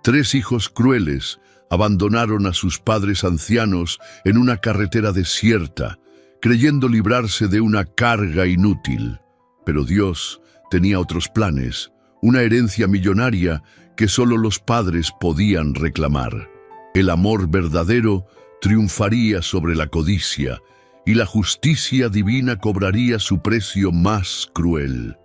3 hijos crueles abandonaron a sus padres ancianos en una carretera desierta, creyendo librarse de una carga inútil. Pero Dios tenía otros planes, una herencia millonaria que solo los padres podían reclamar. El amor verdadero triunfaría sobre la codicia y la justicia divina cobraría su precio más cruel.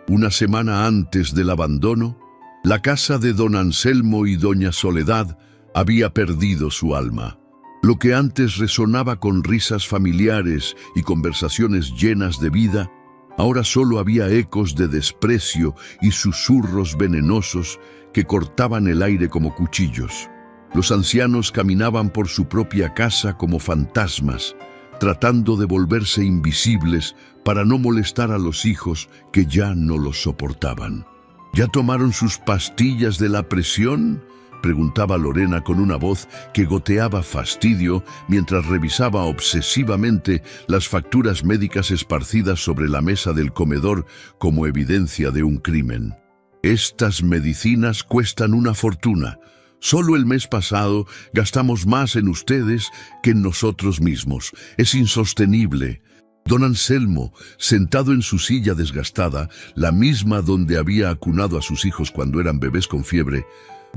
Una semana antes del abandono, la casa de don Anselmo y doña Soledad había perdido su alma. Lo que antes resonaba con risas familiares y conversaciones llenas de vida, ahora solo había ecos de desprecio y susurros venenosos que cortaban el aire como cuchillos. Los ancianos caminaban por su propia casa como fantasmas, tratando de volverse invisibles para no molestar a los hijos que ya no los soportaban. ¿Ya tomaron sus pastillas de la presión?, preguntaba Lorena con una voz que goteaba fastidio mientras revisaba obsesivamente las facturas médicas esparcidas sobre la mesa del comedor como evidencia de un crimen. Estas medicinas cuestan una fortuna. Solo el mes pasado gastamos más en ustedes que en nosotros mismos. Es insostenible. Don Anselmo, sentado en su silla desgastada, la misma donde había acunado a sus hijos cuando eran bebés con fiebre,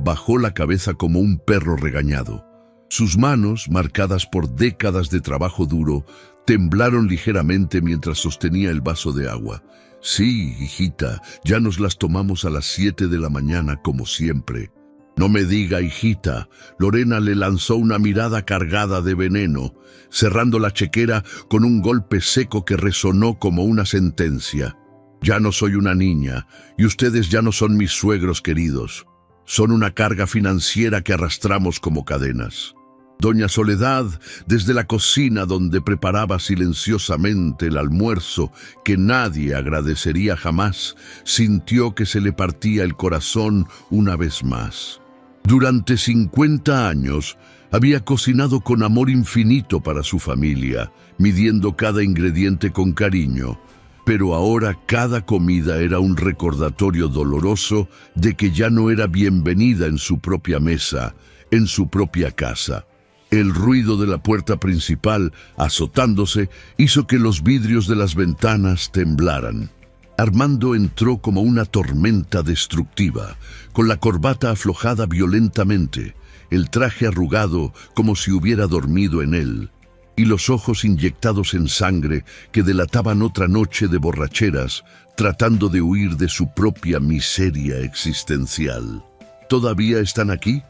bajó la cabeza como un perro regañado. Sus manos, marcadas por décadas de trabajo duro, temblaron ligeramente mientras sostenía el vaso de agua. Sí, hijita, ya nos las tomamos a las 7 de la mañana como siempre. No me diga, hijita. Lorena le lanzó una mirada cargada de veneno, cerrando la chequera con un golpe seco que resonó como una sentencia. Ya no soy una niña, y ustedes ya no son mis suegros queridos. Son una carga financiera que arrastramos como cadenas. Doña Soledad, desde la cocina donde preparaba silenciosamente el almuerzo que nadie agradecería jamás, sintió que se le partía el corazón una vez más. Durante 50 años había cocinado con amor infinito para su familia, midiendo cada ingrediente con cariño, pero ahora cada comida era un recordatorio doloroso de que ya no era bienvenida en su propia mesa, en su propia casa. El ruido de la puerta principal, azotándose, hizo que los vidrios de las ventanas temblaran. Armando entró como una tormenta destructiva, con la corbata aflojada violentamente, el traje arrugado como si hubiera dormido en él, y los ojos inyectados en sangre que delataban otra noche de borracheras, tratando de huir de su propia miseria existencial. ¿Todavía están aquí?,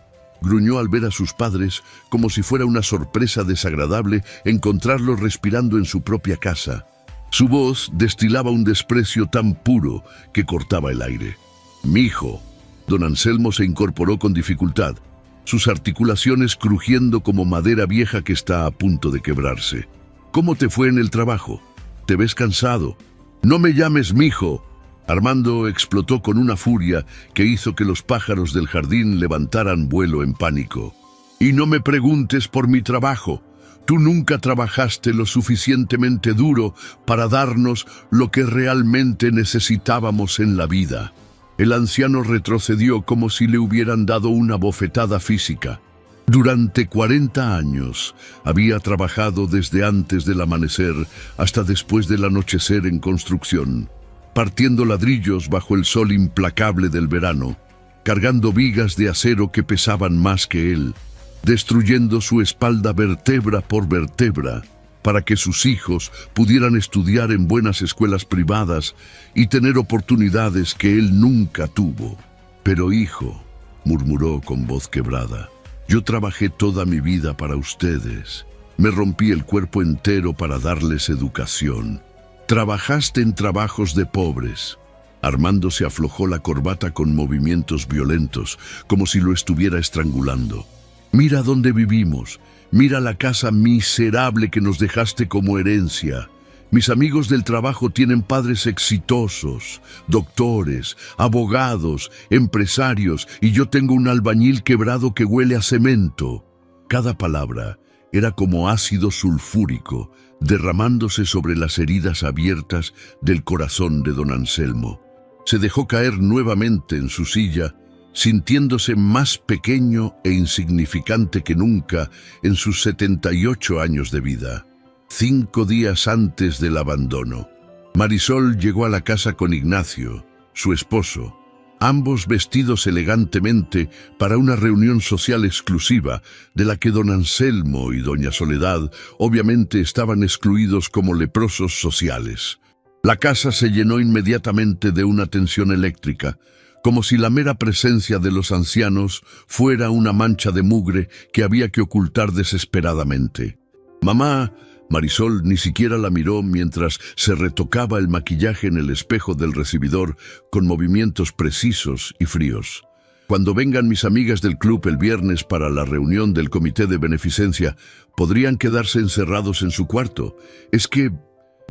gruñó al ver a sus padres, como si fuera una sorpresa desagradable encontrarlos respirando en su propia casa. Su voz destilaba un desprecio tan puro que cortaba el aire. «Mijo». Don Anselmo se incorporó con dificultad, sus articulaciones crujiendo como madera vieja que está a punto de quebrarse. «¿Cómo te fue en el trabajo? Te ves cansado». «No me llames mijo». Armando explotó con una furia que hizo que los pájaros del jardín levantaran vuelo en pánico. «Y no me preguntes por mi trabajo. Tú nunca trabajaste lo suficientemente duro para darnos lo que realmente necesitábamos en la vida». El anciano retrocedió como si le hubieran dado una bofetada física. Durante 40 años había trabajado desde antes del amanecer hasta después del anochecer en construcción, partiendo ladrillos bajo el sol implacable del verano, cargando vigas de acero que pesaban más que él, destruyendo su espalda vértebra por vértebra, para que sus hijos pudieran estudiar en buenas escuelas privadas y tener oportunidades que él nunca tuvo. «Pero hijo», murmuró con voz quebrada, «yo trabajé toda mi vida para ustedes. Me rompí el cuerpo entero para darles educación. Trabajaste en trabajos de pobres». Armando se aflojó la corbata con movimientos violentos, como si lo estuviera estrangulando. «Mira dónde vivimos. Mira la casa miserable que nos dejaste como herencia. Mis amigos del trabajo tienen padres exitosos, doctores, abogados, empresarios, y yo tengo un albañil quebrado que huele a cemento». Cada palabra era como ácido sulfúrico, derramándose sobre las heridas abiertas del corazón de don Anselmo. Se dejó caer nuevamente en su silla sintiéndose más pequeño e insignificante que nunca en sus 78 años de vida. 5 días antes del abandono, Marisol llegó a la casa con Ignacio, su esposo, ambos vestidos elegantemente para una reunión social exclusiva de la que don Anselmo y doña Soledad obviamente estaban excluidos como leprosos sociales. La casa se llenó inmediatamente de una tensión eléctrica, como si la mera presencia de los ancianos fuera una mancha de mugre que había que ocultar desesperadamente. Mamá, Marisol ni siquiera la miró mientras se retocaba el maquillaje en el espejo del recibidor con movimientos precisos y fríos. Cuando vengan mis amigas del club el viernes para la reunión del comité de beneficencia, podrían quedarse encerrados en su cuarto. Es que,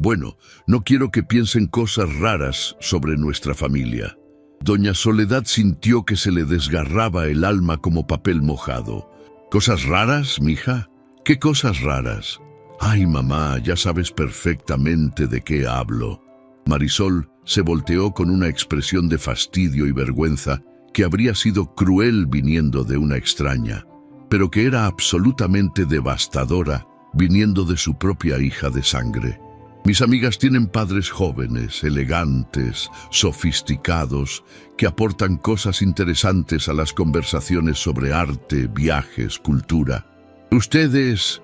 bueno, no quiero que piensen cosas raras sobre nuestra familia. Doña Soledad sintió que se le desgarraba el alma como papel mojado. ¿Cosas raras, mija? ¿Qué cosas raras? Ay, mamá, ya sabes perfectamente de qué hablo. Marisol se volteó con una expresión de fastidio y vergüenza que habría sido cruel viniendo de una extraña, pero que era absolutamente devastadora viniendo de su propia hija de sangre. Mis amigas tienen padres jóvenes, elegantes, sofisticados, que aportan cosas interesantes a las conversaciones sobre arte, viajes, cultura. Ustedes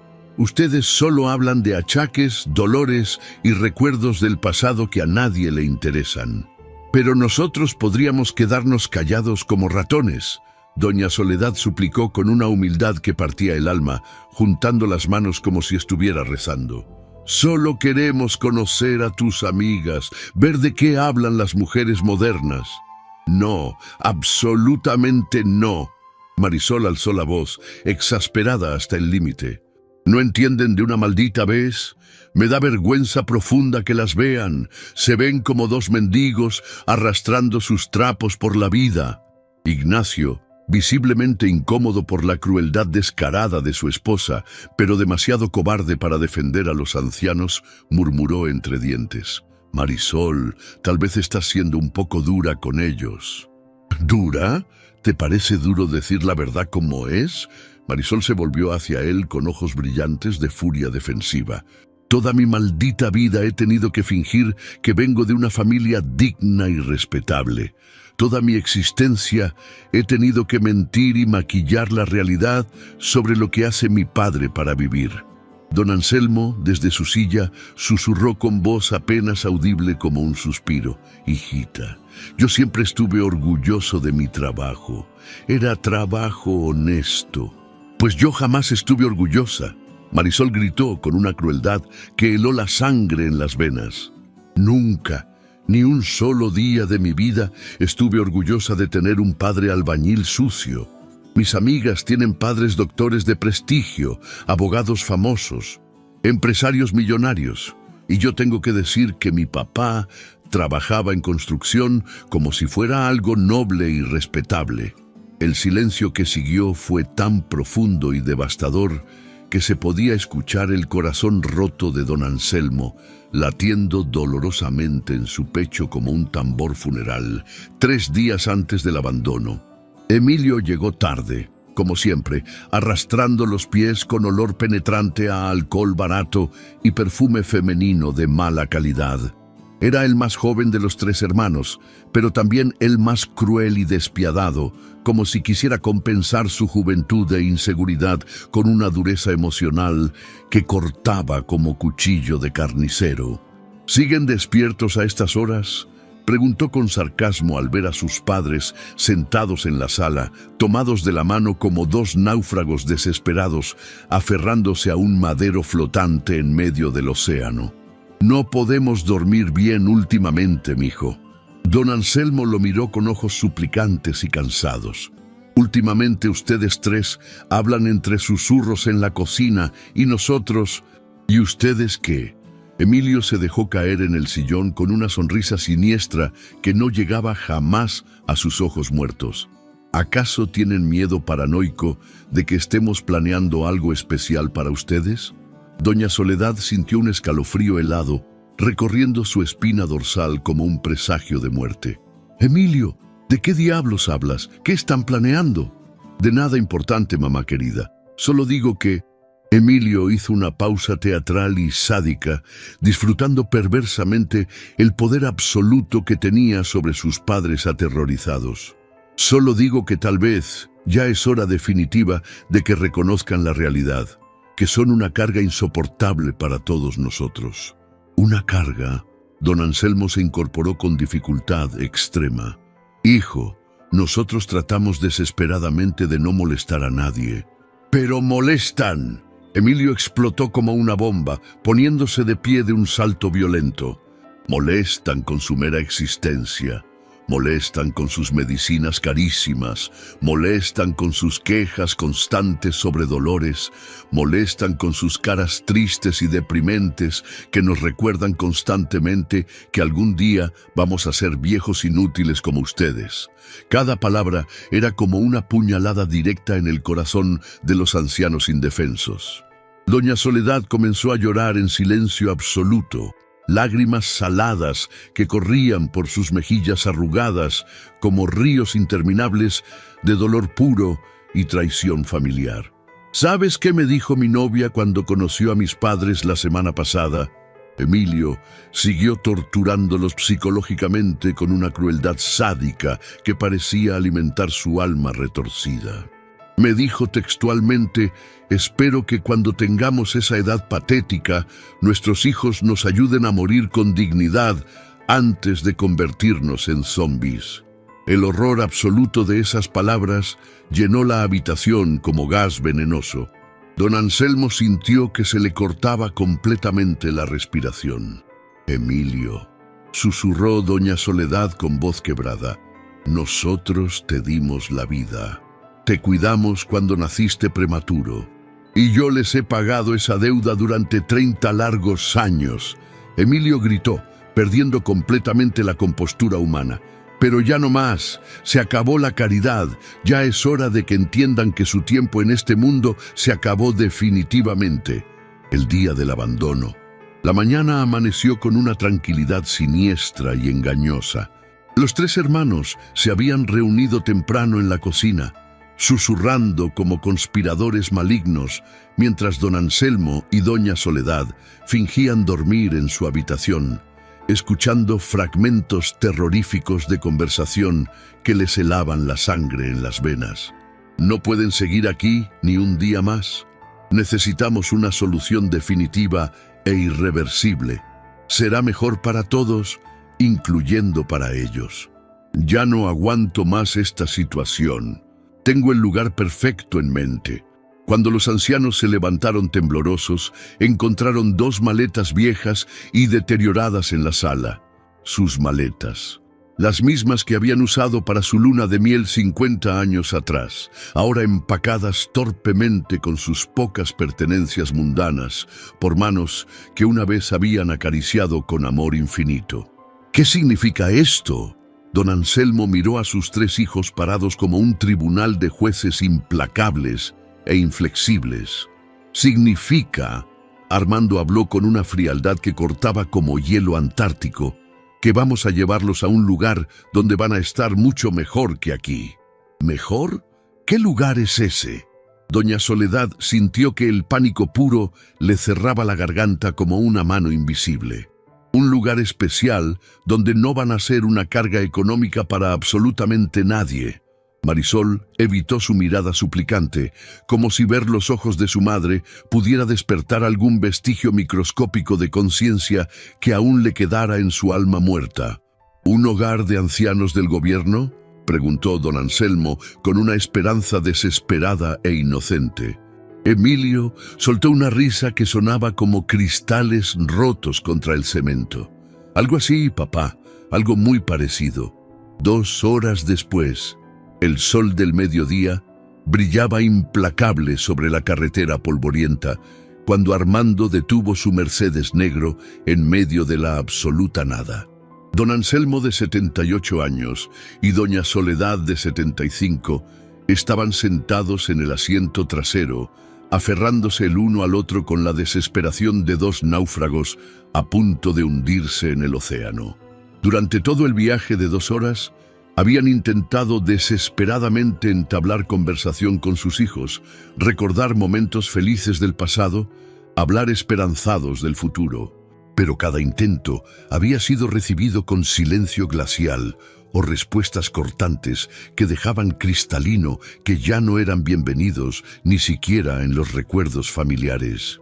solo hablan de achaques, dolores y recuerdos del pasado que a nadie le interesan. Pero nosotros podríamos quedarnos callados como ratones. Doña Soledad suplicó con una humildad que partía el alma, juntando las manos como si estuviera rezando. Solo queremos conocer a tus amigas, ver de qué hablan las mujeres modernas. No, absolutamente no. Marisol alzó la voz, exasperada hasta el límite. ¿No entienden de una maldita vez? Me da vergüenza profunda que las vean. Se ven como dos mendigos arrastrando sus trapos por la vida. Ignacio, visiblemente incómodo por la crueldad descarada de su esposa, pero demasiado cobarde para defender a los ancianos, murmuró entre dientes. Marisol, tal vez estás siendo un poco dura con ellos. ¿Dura? ¿Te parece duro decir la verdad como es? Marisol se volvió hacia él con ojos brillantes de furia defensiva. Toda mi maldita vida he tenido que fingir que vengo de una familia digna y respetable. Toda mi existencia he tenido que mentir y maquillar la realidad sobre lo que hace mi padre para vivir. Don Anselmo, desde su silla, susurró con voz apenas audible como un suspiro. Hijita, yo siempre estuve orgulloso de mi trabajo. Era trabajo honesto. Pues yo jamás estuve orgullosa. Marisol gritó con una crueldad que heló la sangre en las venas. Nunca, ni un solo día de mi vida estuve orgullosa de tener un padre albañil sucio. Mis amigas tienen padres doctores de prestigio, abogados famosos, empresarios millonarios. Y yo tengo que decir que mi papá trabajaba en construcción como si fuera algo noble y respetable. El silencio que siguió fue tan profundo y devastador que se podía escuchar el corazón roto de don Anselmo, latiendo dolorosamente en su pecho como un tambor funeral, 3 días antes del abandono. Emilio llegó tarde, como siempre, arrastrando los pies con olor penetrante a alcohol barato y perfume femenino de mala calidad. Era el más joven de los 3 hermanos, pero también el más cruel y despiadado, como si quisiera compensar su juventud e inseguridad con una dureza emocional que cortaba como cuchillo de carnicero. ¿Siguen despiertos a estas horas?, preguntó con sarcasmo al ver a sus padres sentados en la sala, tomados de la mano como 2 náufragos desesperados, aferrándose a un madero flotante en medio del océano. No podemos dormir bien últimamente, mijo. Don Anselmo lo miró con ojos suplicantes y cansados. Últimamente ustedes 3 hablan entre susurros en la cocina y nosotros... ¿Y ustedes qué? Emilio se dejó caer en el sillón con una sonrisa siniestra que no llegaba jamás a sus ojos muertos. ¿Acaso tienen miedo paranoico de que estemos planeando algo especial para ustedes? Doña Soledad sintió un escalofrío helado recorriendo su espina dorsal como un presagio de muerte. Emilio, ¿De qué diablos hablas? ¿Qué están planeando? De nada importante, mamá querida. Solo digo que Emilio hizo una pausa teatral y sádica, disfrutando perversamente el poder absoluto que tenía sobre sus padres aterrorizados. Solo digo que tal vez ya es hora definitiva de que reconozcan la realidad, que son una carga insoportable para todos nosotros. Una carga. Don Anselmo se incorporó con dificultad extrema. Hijo, nosotros tratamos desesperadamente de no molestar a nadie. ¡Pero molestan! Emilio explotó como una bomba, poniéndose de pie de un salto violento. Molestan con su mera existencia. Molestan con sus medicinas carísimas, molestan con sus quejas constantes sobre dolores, molestan con sus caras tristes y deprimentes que nos recuerdan constantemente que algún día vamos a ser viejos inútiles como ustedes. Cada palabra era como una puñalada directa en el corazón de los ancianos indefensos. Doña Soledad comenzó a llorar en silencio absoluto. Lágrimas saladas que corrían por sus mejillas arrugadas como ríos interminables de dolor puro y traición familiar. ¿Sabes qué me dijo mi novia cuando conoció a mis padres la semana pasada? Emilio siguió torturándolos psicológicamente con una crueldad sádica que parecía alimentar su alma retorcida. Me dijo textualmente: espero que cuando tengamos esa edad patética, nuestros hijos nos ayuden a morir con dignidad antes de convertirnos en zombies. El horror absoluto de esas palabras llenó la habitación como gas venenoso. Don Anselmo sintió que se le cortaba completamente la respiración. Emilio, susurró doña Soledad con voz quebrada, nosotros te dimos la vida. Te cuidamos cuando naciste prematuro, y yo les he pagado esa deuda durante 30 largos años. Emilio gritó, perdiendo completamente la compostura humana. Pero ya no más, se acabó la caridad, ya es hora de que entiendan que su tiempo en este mundo se acabó definitivamente. El día del abandono. La mañana amaneció con una tranquilidad siniestra y engañosa. Los tres hermanos se habían reunido temprano en la cocina, susurrando como conspiradores malignos, mientras don Anselmo y doña Soledad fingían dormir en su habitación, escuchando fragmentos terroríficos de conversación que les helaban la sangre en las venas. No pueden seguir aquí ni un día más. Necesitamos una solución definitiva e irreversible. Será mejor para todos, incluyendo para ellos. Ya no aguanto más esta situación. Tengo el lugar perfecto en mente. Cuando los ancianos se levantaron temblorosos, encontraron 2 maletas viejas y deterioradas en la sala. Sus maletas. Las mismas que habían usado para su luna de miel 50 años atrás, ahora empacadas torpemente con sus pocas pertenencias mundanas, por manos que una vez habían acariciado con amor infinito. ¿Qué significa esto? Don Anselmo miró a sus 3 hijos parados como un tribunal de jueces implacables e inflexibles. Significa, Armando habló con una frialdad que cortaba como hielo antártico, que vamos a llevarlos a un lugar donde van a estar mucho mejor que aquí. ¿Mejor? ¿Qué lugar es ese? Doña Soledad sintió que el pánico puro le cerraba la garganta como una mano invisible. Un lugar especial donde no van a ser una carga económica para absolutamente nadie. Marisol evitó su mirada suplicante, como si ver los ojos de su madre pudiera despertar algún vestigio microscópico de conciencia que aún le quedara en su alma muerta. ¿Un hogar de ancianos del gobierno?, preguntó don Anselmo con una esperanza desesperada e inocente. Emilio soltó una risa que sonaba como cristales rotos contra el cemento. Algo así, papá, algo muy parecido. 2 horas después, el sol del mediodía brillaba implacable sobre la carretera polvorienta cuando Armando detuvo su Mercedes negro en medio de la absoluta nada. Don Anselmo, de 78 años, y doña Soledad, de 75, estaban sentados en el asiento trasero, aferrándose el uno al otro con la desesperación de 2 náufragos a punto de hundirse en el océano. Durante todo el viaje de 2 horas, Habían intentado desesperadamente entablar conversación con sus hijos, recordar momentos felices del pasado, hablar esperanzados del futuro. Pero cada intento había sido recibido con silencio glacial o respuestas cortantes que dejaban cristalino que ya no eran bienvenidos ni siquiera en los recuerdos familiares.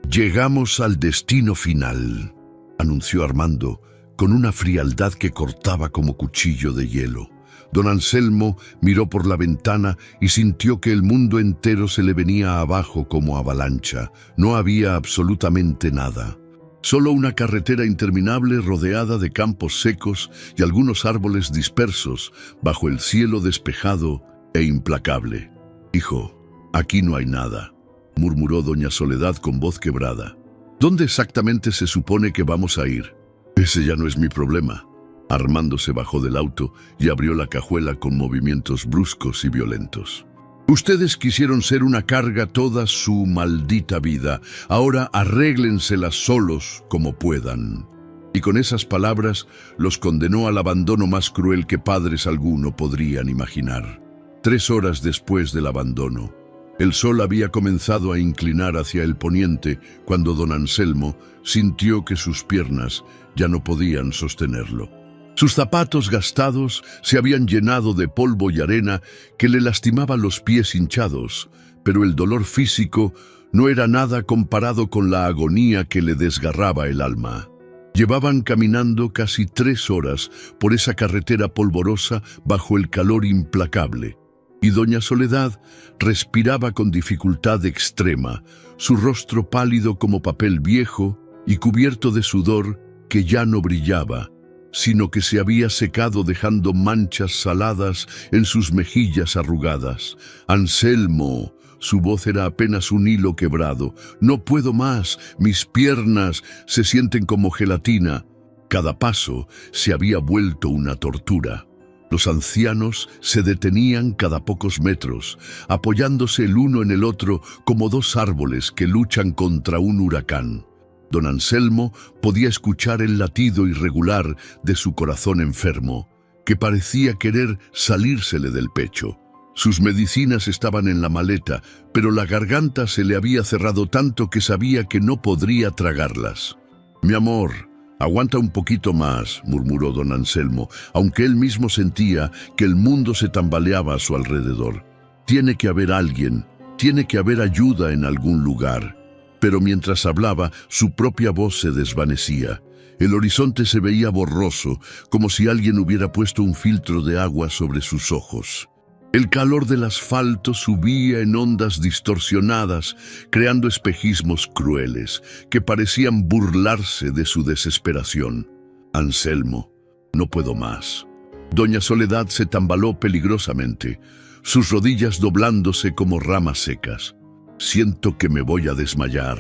«Llegamos al destino final», anunció Armando, con una frialdad que cortaba como cuchillo de hielo. Don Anselmo miró por la ventana y sintió que el mundo entero se le venía abajo como avalancha. No había absolutamente nada. Solo una carretera interminable rodeada de campos secos y algunos árboles dispersos bajo el cielo despejado e implacable. «Hijo, aquí no hay nada», murmuró doña Soledad con voz quebrada. «¿Dónde exactamente se supone que vamos a ir?» «Ese ya no es mi problema». Armando se bajó del auto y abrió la cajuela con movimientos bruscos y violentos. «Ustedes quisieron ser una carga toda su maldita vida. Ahora arréglenselas solos como puedan». Y con esas palabras los condenó al abandono más cruel que padres alguno podrían imaginar. 3 horas después del abandono, el sol había comenzado a inclinar hacia el poniente cuando don Anselmo sintió que sus piernas ya no podían sostenerlo. Sus zapatos gastados se habían llenado de polvo y arena que le lastimaba los pies hinchados, pero el dolor físico no era nada comparado con la agonía que le desgarraba el alma. Llevaban caminando casi 3 horas por esa carretera polvorosa bajo el calor implacable, y doña Soledad respiraba con dificultad extrema, su rostro pálido como papel viejo y cubierto de sudor que ya no brillaba, sino que se había secado dejando manchas saladas en sus mejillas arrugadas. «Anselmo», su voz era apenas un hilo quebrado. «No puedo más, mis piernas se sienten como gelatina». Cada paso se había vuelto una tortura. Los ancianos se detenían cada pocos metros, apoyándose el uno en el otro como 2 árboles que luchan contra un huracán. Don Anselmo podía escuchar el latido irregular de su corazón enfermo, que parecía querer salírsele del pecho. Sus medicinas estaban en la maleta, pero la garganta se le había cerrado tanto que sabía que no podría tragarlas. «Mi amor, aguanta un poquito más», murmuró don Anselmo, aunque él mismo sentía que el mundo se tambaleaba a su alrededor. «Tiene que haber alguien, tiene que haber ayuda en algún lugar». Pero mientras hablaba, su propia voz se desvanecía. El horizonte se veía borroso, como si alguien hubiera puesto un filtro de agua sobre sus ojos. El calor del asfalto subía en ondas distorsionadas, creando espejismos crueles que parecían burlarse de su desesperación. «Anselmo, no puedo más». Doña Soledad se tambaló peligrosamente, sus rodillas doblándose como ramas secas. «Siento que me voy a desmayar».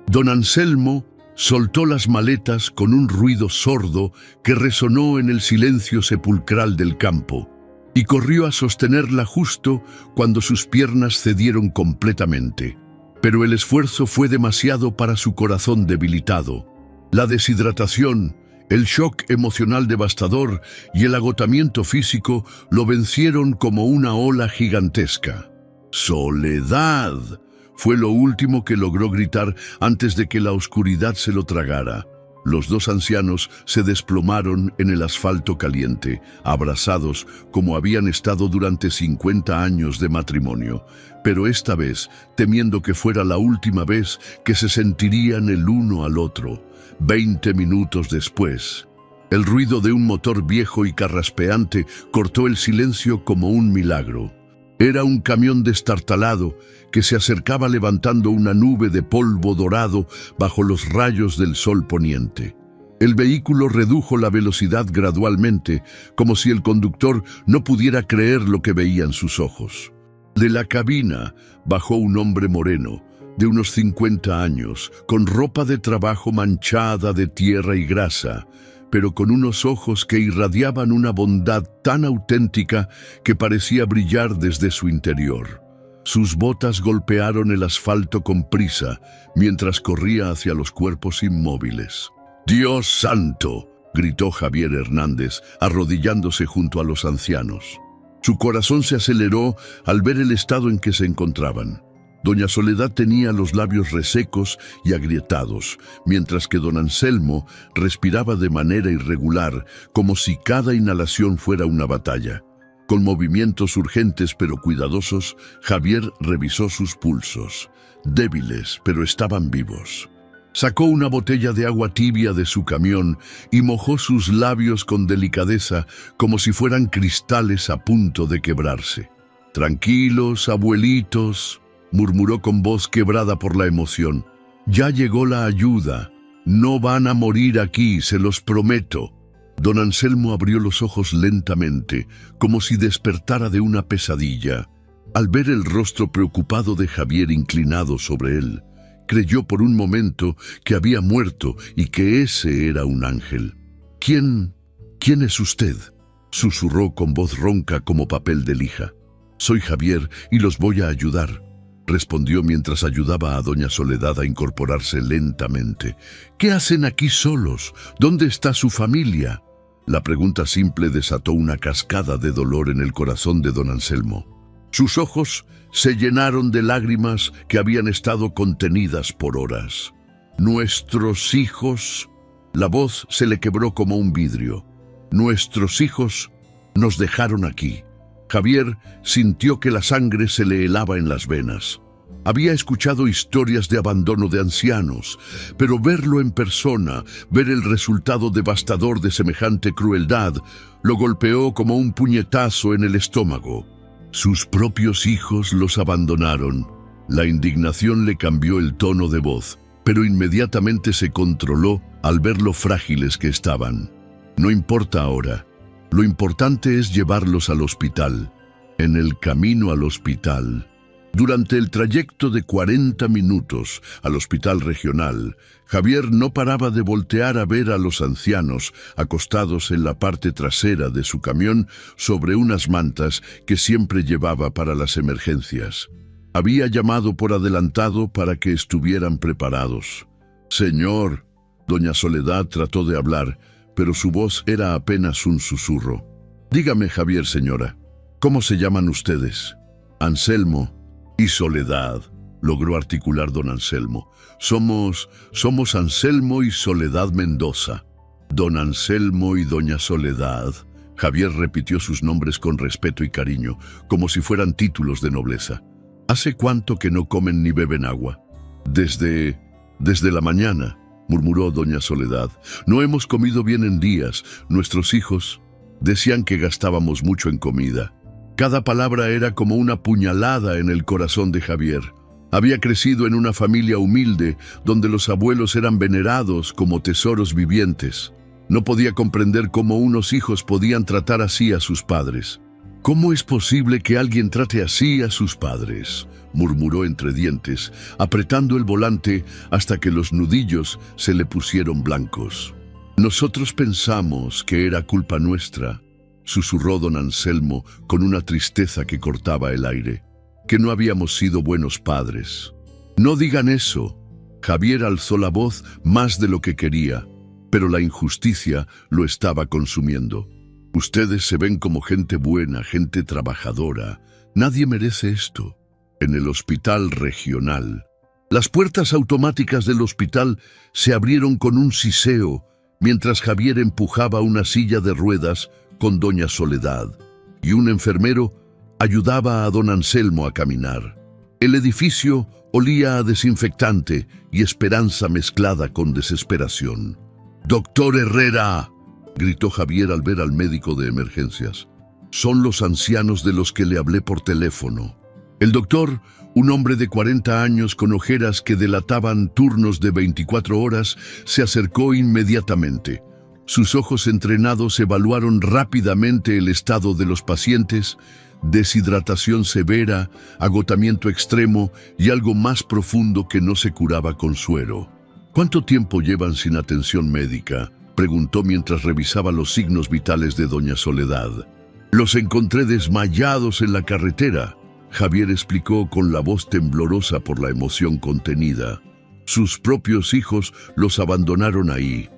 Don Anselmo soltó las maletas con un ruido sordo que resonó en el silencio sepulcral del campo y corrió a sostenerla justo cuando sus piernas cedieron completamente. Pero el esfuerzo fue demasiado para su corazón debilitado. La deshidratación, el shock emocional devastador y el agotamiento físico lo vencieron como una ola gigantesca. «¡Soledad!», fue lo último que logró gritar antes de que la oscuridad se lo tragara. Los 2 ancianos se desplomaron en el asfalto caliente, abrazados como habían estado durante 50 años de matrimonio, pero esta vez temiendo que fuera la última vez que se sentirían el uno al otro. 20 minutos después, el ruido de un motor viejo y carraspeante cortó el silencio como un milagro. Era un camión destartalado que se acercaba levantando una nube de polvo dorado bajo los rayos del sol poniente. El vehículo redujo la velocidad gradualmente, como si el conductor no pudiera creer lo que veían sus ojos. De la cabina bajó un hombre moreno, de unos 50 años, con ropa de trabajo manchada de tierra y grasa, pero con unos ojos que irradiaban una bondad tan auténtica que parecía brillar desde su interior. Sus botas golpearon el asfalto con prisa mientras corría hacia los cuerpos inmóviles. «¡Dios santo!», gritó Javier Hernández, arrodillándose junto a los ancianos. Su corazón se aceleró al ver el estado en que se encontraban. Doña Soledad tenía los labios resecos y agrietados, mientras que don Anselmo respiraba de manera irregular, como si cada inhalación fuera una batalla. Con movimientos urgentes pero cuidadosos, Javier revisó sus pulsos. Débiles, pero estaban vivos. Sacó una botella de agua tibia de su camión y mojó sus labios con delicadeza, como si fueran cristales a punto de quebrarse. «Tranquilos, abuelitos», murmuró con voz quebrada por la emoción. «Ya llegó la ayuda. No van a morir aquí, se los prometo». Don Anselmo abrió los ojos lentamente, como si despertara de una pesadilla. Al ver el rostro preocupado de Javier inclinado sobre él, creyó por un momento que había muerto y que ese era un ángel. «¿Quién es usted?», susurró con voz ronca como papel de lija. «Soy Javier y los voy a ayudar», respondió mientras ayudaba a doña Soledad a incorporarse lentamente. «¿Qué hacen aquí solos? ¿Dónde está su familia?». La pregunta simple desató una cascada de dolor en el corazón de don Anselmo. Sus ojos se llenaron de lágrimas que habían estado contenidas por horas. «Nuestros hijos», la voz se le quebró como un vidrio. «Nuestros hijos nos dejaron aquí». Javier sintió que la sangre se le helaba en las venas. Había escuchado historias de abandono de ancianos, pero verlo en persona, ver el resultado devastador de semejante crueldad, lo golpeó como un puñetazo en el estómago. Sus propios hijos los abandonaron. La indignación le cambió el tono de voz, pero inmediatamente se controló al ver lo frágiles que estaban. «No importa ahora. Lo importante es llevarlos al hospital». En el camino al hospital, durante el trayecto de 40 minutos al hospital regional, Javier no paraba de voltear a ver a los ancianos acostados en la parte trasera de su camión sobre unas mantas que siempre llevaba para las emergencias. Había llamado por adelantado para que estuvieran preparados. «Señor», doña Soledad trató de hablar, pero su voz era apenas un susurro. «Dígame, Javier, señora, ¿cómo se llaman ustedes?» «Anselmo y Soledad», logró articular don Anselmo. Somos Anselmo y Soledad Mendoza». «Don Anselmo y doña Soledad». Javier repitió sus nombres con respeto y cariño, como si fueran títulos de nobleza. «¿Hace cuánto que no comen ni beben agua?» Desde la mañana», murmuró doña Soledad. «No hemos comido bien en días. Nuestros hijos decían que gastábamos mucho en comida». Cada palabra era como una puñalada en el corazón de Javier. Había crecido en una familia humilde, donde los abuelos eran venerados como tesoros vivientes. No podía comprender cómo unos hijos podían tratar así a sus padres. «¿Cómo es posible que alguien trate así a sus padres?», murmuró entre dientes, apretando el volante hasta que los nudillos se le pusieron blancos. «Nosotros pensamos que era culpa nuestra», susurró don Anselmo con una tristeza que cortaba el aire, «que no habíamos sido buenos padres». «No digan eso». Javier alzó la voz más de lo que quería, pero la injusticia lo estaba consumiendo. «Ustedes se ven como gente buena, gente trabajadora. Nadie merece esto». En el hospital regional, las puertas automáticas del hospital se abrieron con un siseo, mientras Javier empujaba una silla de ruedas con doña Soledad, y un enfermero ayudaba a don Anselmo a caminar. El edificio olía a desinfectante y esperanza mezclada con desesperación. «¡Doctor Herrera!», gritó Javier al ver al médico de emergencias. «Son los ancianos de los que le hablé por teléfono». El doctor, un hombre de 40 años con ojeras que delataban turnos de 24 horas, se acercó inmediatamente. Sus ojos entrenados evaluaron rápidamente el estado de los pacientes: deshidratación severa, agotamiento extremo y algo más profundo que no se curaba con suero. «¿Cuánto tiempo llevan sin atención médica?», preguntó mientras revisaba los signos vitales de doña Soledad. «Los encontré desmayados en la carretera», Javier explicó con la voz temblorosa por la emoción contenida. «Sus propios hijos los abandonaron ahí».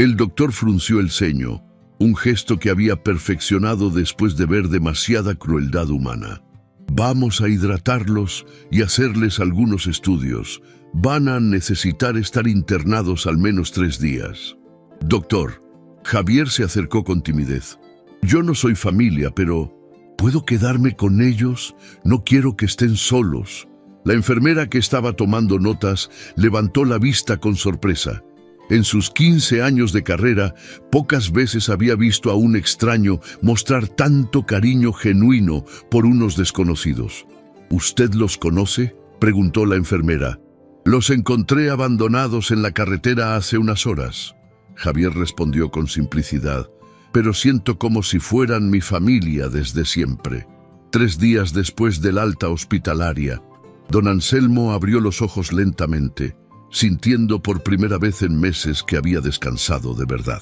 El doctor frunció el ceño, un gesto que había perfeccionado después de ver demasiada crueldad humana. Vamos a hidratarlos y hacerles algunos estudios. Van a necesitar estar internados al menos 3 días. Doctor, Javier se acercó con timidez. Yo no soy familia, pero ¿puedo quedarme con ellos? No quiero que estén solos. La enfermera que estaba tomando notas levantó la vista con sorpresa. En sus 15 años de carrera, pocas veces había visto a un extraño mostrar tanto cariño genuino por unos desconocidos. ¿Usted los conoce?, preguntó la enfermera. Los encontré abandonados en la carretera hace unas horas. Javier respondió con simplicidad, pero siento como si fueran mi familia desde siempre. 3 días después del alta hospitalaria, don Anselmo abrió los ojos lentamente, sintiendo por primera vez en meses que había descansado de verdad.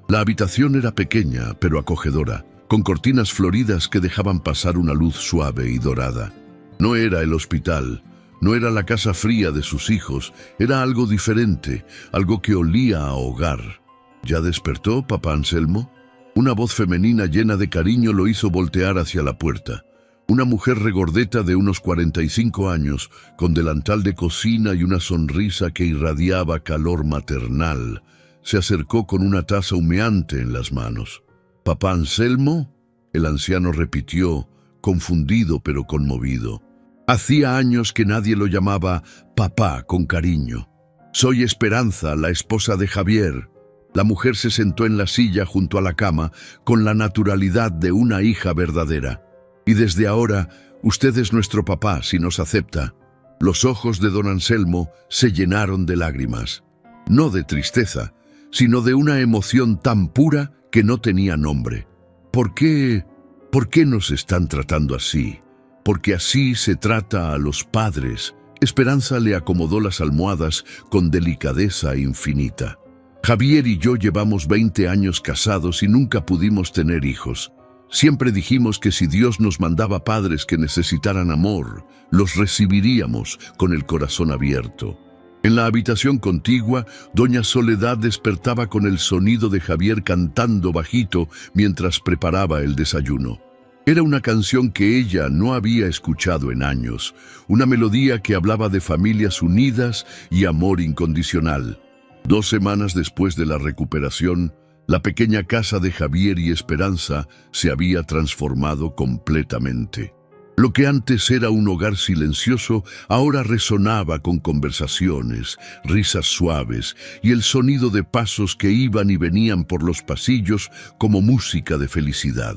La habitación era pequeña, pero acogedora, con cortinas floridas que dejaban pasar una luz suave y dorada. No era el hospital, no era la casa fría de sus hijos, era algo diferente, algo que olía a hogar. ¿Ya despertó, papá Anselmo? Una voz femenina llena de cariño lo hizo voltear hacia la puerta. Una mujer regordeta de unos 45 años, con delantal de cocina y una sonrisa que irradiaba calor maternal, se acercó con una taza humeante en las manos. ¿Papá Anselmo?, el anciano repitió, confundido pero conmovido. Hacía años que nadie lo llamaba papá con cariño. Soy Esperanza, la esposa de Javier. La mujer se sentó en la silla junto a la cama con la naturalidad de una hija verdadera. Y desde ahora, usted es nuestro papá si nos acepta. Los ojos de don Anselmo se llenaron de lágrimas. No de tristeza, sino de una emoción tan pura que no tenía nombre. ¿Por qué nos están tratando así? Porque así se trata a los padres. Esperanza le acomodó las almohadas con delicadeza infinita. Javier y yo llevamos 20 años casados y nunca pudimos tener hijos. Siempre dijimos que si Dios nos mandaba padres que necesitaran amor, los recibiríamos con el corazón abierto. En la habitación contigua, doña Soledad despertaba con el sonido de Javier cantando bajito mientras preparaba el desayuno. Era una canción que ella no había escuchado en años, una melodía que hablaba de familias unidas y amor incondicional. 2 semanas después de la recuperación, la pequeña casa de Javier y Esperanza se había transformado completamente. Lo que antes era un hogar silencioso, ahora resonaba con conversaciones, risas suaves y el sonido de pasos que iban y venían por los pasillos como música de felicidad.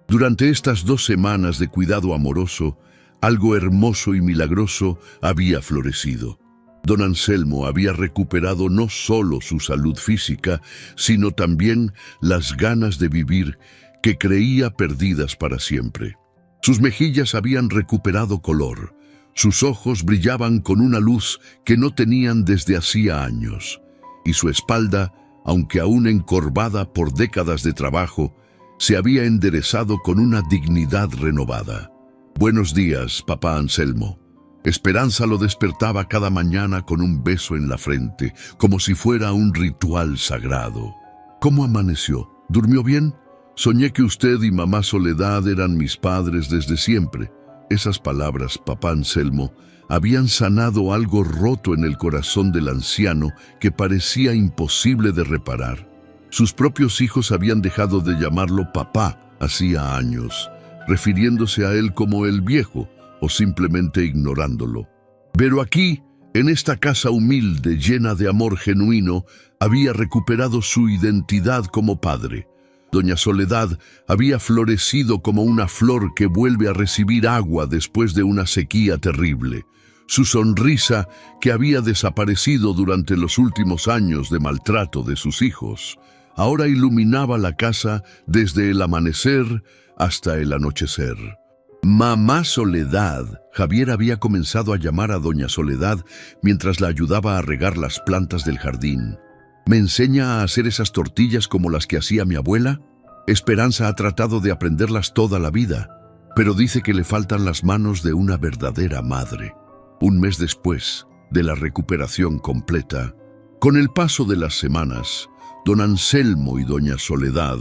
Durante estas 2 semanas de cuidado amoroso, algo hermoso y milagroso había florecido. Don Anselmo había recuperado no solo su salud física, sino también las ganas de vivir que creía perdidas para siempre. Sus mejillas habían recuperado color, sus ojos brillaban con una luz que no tenían desde hacía años, y su espalda, aunque aún encorvada por décadas de trabajo, se había enderezado con una dignidad renovada. Buenos días, papá Anselmo. Esperanza lo despertaba cada mañana con un beso en la frente, como si fuera un ritual sagrado. ¿Cómo amaneció? ¿Durmió bien? Soñé que usted y mamá Soledad eran mis padres desde siempre. Esas palabras, papá Anselmo, habían sanado algo roto en el corazón del anciano que parecía imposible de reparar. Sus propios hijos habían dejado de llamarlo papá hacía años, refiriéndose a él como el viejo, o simplemente ignorándolo. Pero aquí, en esta casa humilde, llena de amor genuino, había recuperado su identidad como padre. Doña Soledad había florecido como una flor que vuelve a recibir agua después de una sequía terrible. Su sonrisa, que había desaparecido durante los últimos años de maltrato de sus hijos, ahora iluminaba la casa desde el amanecer hasta el anochecer. Mamá Soledad. Javier había comenzado a llamar a doña Soledad mientras la ayudaba a regar las plantas del jardín. ¿Me enseña a hacer esas tortillas como las que hacía mi abuela? Esperanza ha tratado de aprenderlas toda la vida, pero dice que le faltan las manos de una verdadera madre. Un mes después de la recuperación completa, con el paso de las semanas, don Anselmo y doña Soledad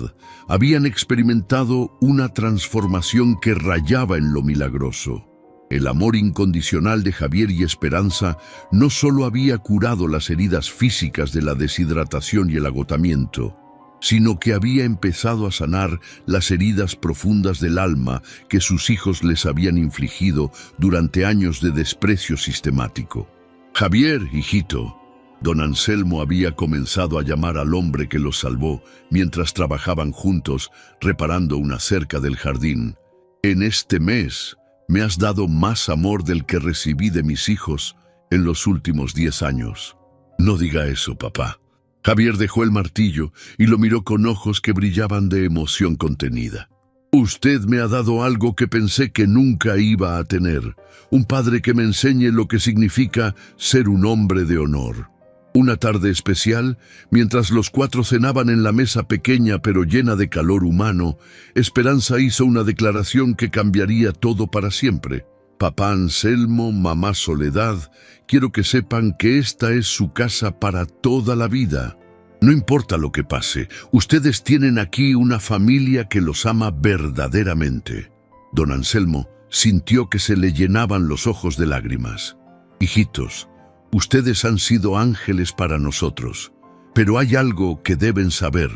habían experimentado una transformación que rayaba en lo milagroso. El amor incondicional de Javier y Esperanza no solo había curado las heridas físicas de la deshidratación y el agotamiento, sino que había empezado a sanar las heridas profundas del alma que sus hijos les habían infligido durante años de desprecio sistemático. Javier, hijito, don Anselmo había comenzado a llamar al hombre que los salvó mientras trabajaban juntos reparando una cerca del jardín. En este mes me has dado más amor del que recibí de mis hijos en los últimos 10 años. No diga eso, papá. Javier dejó el martillo y lo miró con ojos que brillaban de emoción contenida. Usted me ha dado algo que pensé que nunca iba a tener. Un padre que me enseñe lo que significa ser un hombre de honor. Una tarde especial, mientras los 4 cenaban en la mesa pequeña pero llena de calor humano, Esperanza hizo una declaración que cambiaría todo para siempre. Papá Anselmo, mamá Soledad, quiero que sepan que esta es su casa para toda la vida. No importa lo que pase, ustedes tienen aquí una familia que los ama verdaderamente. Don Anselmo sintió que se le llenaban los ojos de lágrimas. Hijitos, ustedes han sido ángeles para nosotros, pero hay algo que deben saber.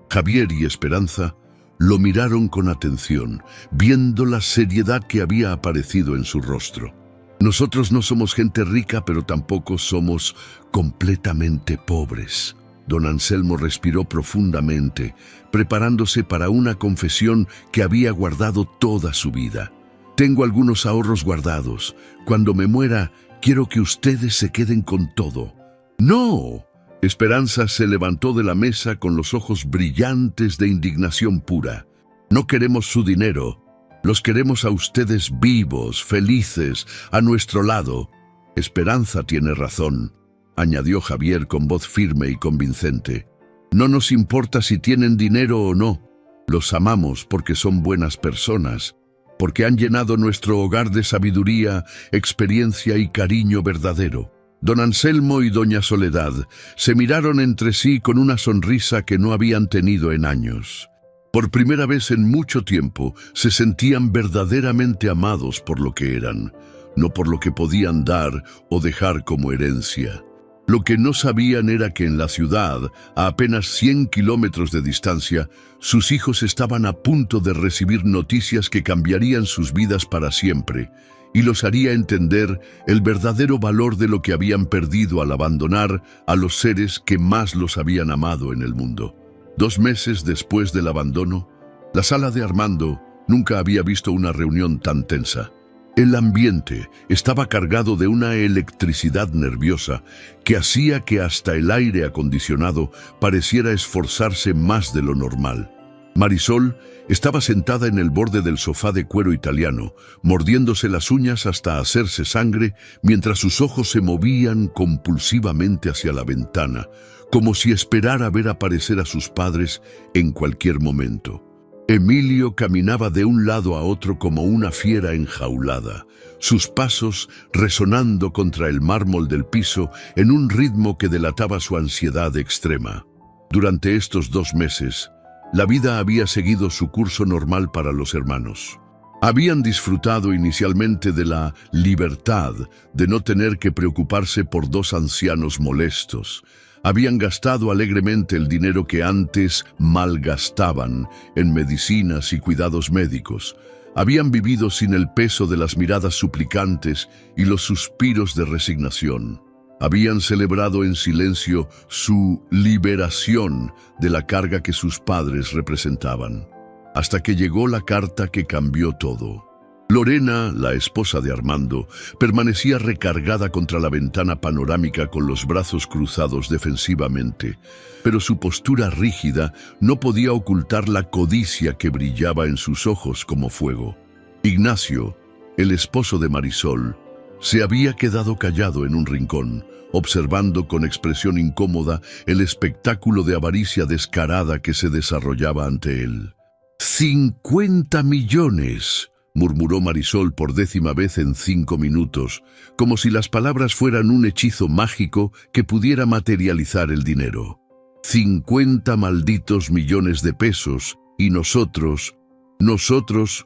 Javier y Esperanza lo miraron con atención, viendo la seriedad que había aparecido en su rostro. Nosotros no somos gente rica, pero tampoco somos completamente pobres. Don Anselmo respiró profundamente, preparándose para una confesión que había guardado toda su vida. Tengo algunos ahorros guardados. Cuando me muera, quiero que ustedes se queden con todo. ¡No! Esperanza se levantó de la mesa con los ojos brillantes de indignación pura. No queremos su dinero. Los queremos a ustedes vivos, felices, a nuestro lado. Esperanza tiene razón, añadió Javier con voz firme y convincente. No nos importa si tienen dinero o no. Los amamos porque son buenas personas, porque han llenado nuestro hogar de sabiduría, experiencia y cariño verdadero. Don Anselmo y doña Soledad se miraron entre sí con una sonrisa que no habían tenido en años. Por primera vez en mucho tiempo se sentían verdaderamente amados por lo que eran, no por lo que podían dar o dejar como herencia. Lo que no sabían era que en la ciudad, a apenas 100 kilómetros de distancia, sus hijos estaban a punto de recibir noticias que cambiarían sus vidas para siempre y los haría entender el verdadero valor de lo que habían perdido al abandonar a los seres que más los habían amado en el mundo. 2 meses después del abandono, la sala de Armando nunca había visto una reunión tan tensa. El ambiente estaba cargado de una electricidad nerviosa que hacía que hasta el aire acondicionado pareciera esforzarse más de lo normal. Marisol estaba sentada en el borde del sofá de cuero italiano, mordiéndose las uñas hasta hacerse sangre, mientras sus ojos se movían compulsivamente hacia la ventana, como si esperara ver aparecer a sus padres en cualquier momento. Emilio caminaba de un lado a otro como una fiera enjaulada, sus pasos resonando contra el mármol del piso en un ritmo que delataba su ansiedad extrema. Durante estos 2 meses, la vida había seguido su curso normal para los hermanos. Habían disfrutado inicialmente de la libertad de no tener que preocuparse por 2 ancianos molestos. Habían gastado alegremente el dinero que antes malgastaban en medicinas y cuidados médicos. Habían vivido sin el peso de las miradas suplicantes y los suspiros de resignación. Habían celebrado en silencio su liberación de la carga que sus padres representaban, hasta que llegó la carta que cambió todo. Lorena, la esposa de Armando, permanecía recargada contra la ventana panorámica con los brazos cruzados defensivamente, pero su postura rígida no podía ocultar la codicia que brillaba en sus ojos como fuego. Ignacio, el esposo de Marisol, se había quedado callado en un rincón, observando con expresión incómoda el espectáculo de avaricia descarada que se desarrollaba ante él. «¡50 millones!», murmuró Marisol por 10ª vez en 5 minutos, como si las palabras fueran un hechizo mágico que pudiera materializar el dinero. 50 malditos millones de pesos, y nosotros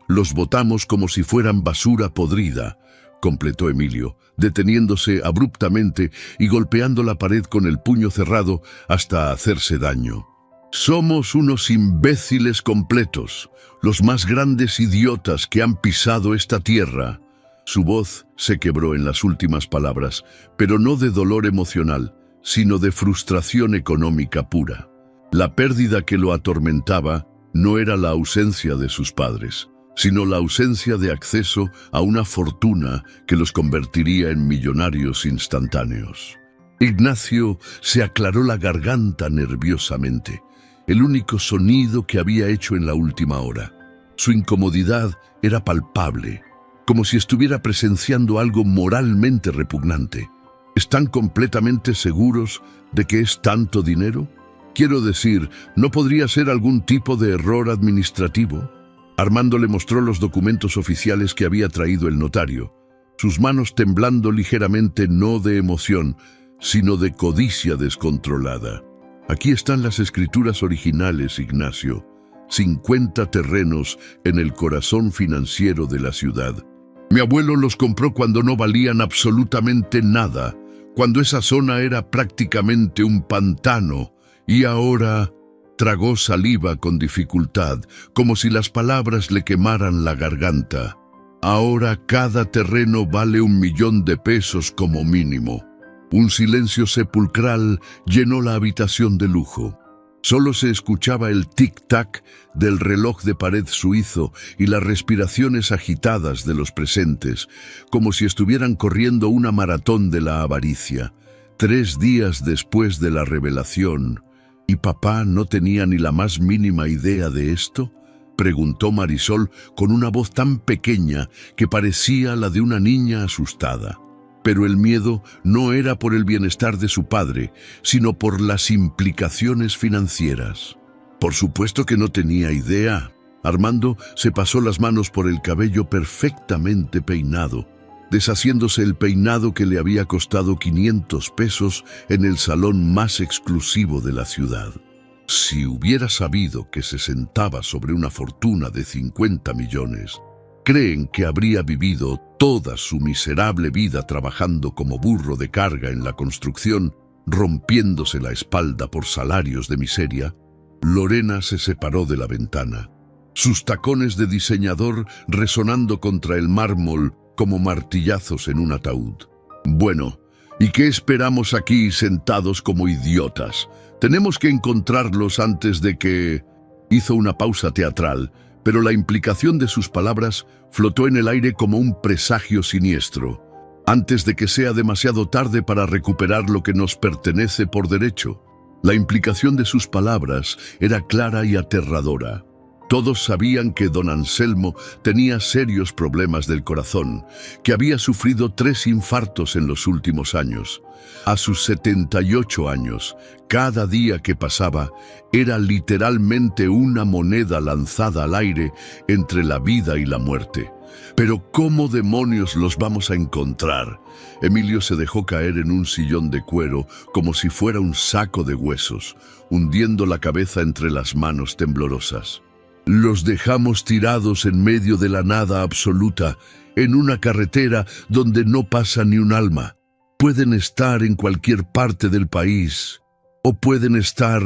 los botamos como si fueran basura podrida, completó Emilio, deteniéndose abruptamente y golpeando la pared con el puño cerrado hasta hacerse daño. Somos unos imbéciles completos, los más grandes idiotas que han pisado esta tierra. Su voz se quebró en las últimas palabras, pero no de dolor emocional, sino de frustración económica pura. La pérdida que lo atormentaba no era la ausencia de sus padres, sino la ausencia de acceso a una fortuna que los convertiría en millonarios instantáneos. Ignacio se aclaró la garganta nerviosamente, el único sonido que había hecho en la última hora. Su incomodidad era palpable, como si estuviera presenciando algo moralmente repugnante. ¿Están completamente seguros de que es tanto dinero? Quiero decir, ¿no podría ser algún tipo de error administrativo? Armando le mostró los documentos oficiales que había traído el notario, sus manos temblando ligeramente no de emoción, sino de codicia descontrolada. Aquí están las escrituras originales, Ignacio. 50 terrenos en el corazón financiero de la ciudad. Mi abuelo los compró cuando no valían absolutamente nada, cuando esa zona era prácticamente un pantano, y ahora tragó saliva con dificultad, como si las palabras le quemaran la garganta. Ahora cada terreno vale 1 millón de pesos como mínimo. Un silencio sepulcral llenó la habitación de lujo. Solo se escuchaba el tic-tac del reloj de pared suizo y las respiraciones agitadas de los presentes, como si estuvieran corriendo una maratón de la avaricia. 3 días después de la revelación, ¿y papá no tenía ni la más mínima idea de esto?, preguntó Marisol con una voz tan pequeña que parecía la de una niña asustada. Pero el miedo no era por el bienestar de su padre, sino por las implicaciones financieras. Por supuesto que no tenía idea. Armando se pasó las manos por el cabello perfectamente peinado, deshaciéndose el peinado que le había costado 500 pesos en el salón más exclusivo de la ciudad. Si hubiera sabido que se sentaba sobre una fortuna de 50 millones, creen que habría vivido toda su miserable vida trabajando como burro de carga en la construcción, rompiéndose la espalda por salarios de miseria. Lorena se separó de la ventana, sus tacones de diseñador resonando contra el mármol como martillazos en un ataúd. Bueno, ¿y qué esperamos aquí sentados como idiotas? Tenemos que encontrarlos antes de que... Hizo una pausa teatral, pero la implicación de sus palabras flotó en el aire como un presagio siniestro. Antes de que sea demasiado tarde para recuperar lo que nos pertenece por derecho. La implicación de sus palabras era clara y aterradora. Todos sabían que don Anselmo tenía serios problemas del corazón, que había sufrido 3 infartos en los últimos años. A sus 78 años, cada día que pasaba era literalmente una moneda lanzada al aire entre la vida y la muerte. Pero ¿cómo demonios los vamos a encontrar? Emilio se dejó caer en un sillón de cuero como si fuera un saco de huesos, hundiendo la cabeza entre las manos temblorosas. Los dejamos tirados en medio de la nada absoluta, en una carretera donde no pasa ni un alma. Pueden estar en cualquier parte del país, o pueden estar...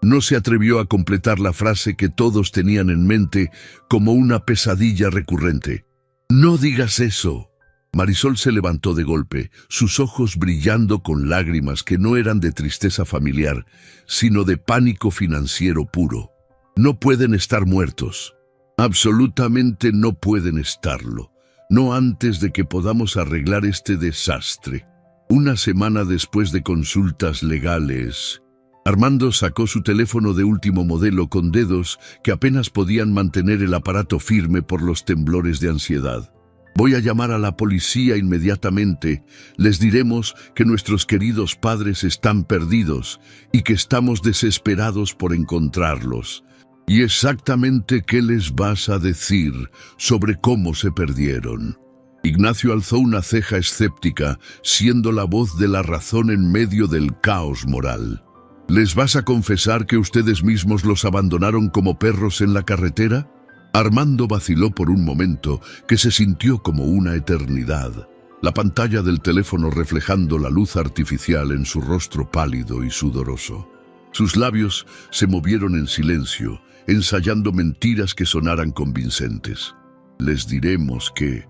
No se atrevió a completar la frase que todos tenían en mente como una pesadilla recurrente. «No digas eso». Marisol se levantó de golpe, sus ojos brillando con lágrimas que no eran de tristeza familiar, sino de pánico financiero puro. «No pueden estar muertos. Absolutamente no pueden estarlo. No antes de que podamos arreglar este desastre». Una semana después de consultas legales, Armando sacó su teléfono de último modelo con dedos que apenas podían mantener el aparato firme por los temblores de ansiedad. «Voy a llamar a la policía inmediatamente. Les diremos que nuestros queridos padres están perdidos y que estamos desesperados por encontrarlos». «¿Y exactamente qué les vas a decir sobre cómo se perdieron?» Ignacio alzó una ceja escéptica, siendo la voz de la razón en medio del caos moral. ¿Les vas a confesar que ustedes mismos los abandonaron como perros en la carretera? Armando vaciló por un momento que se sintió como una eternidad. La pantalla del teléfono reflejando la luz artificial en su rostro pálido y sudoroso. Sus labios se movieron en silencio, ensayando mentiras que sonaran convincentes. Les diremos que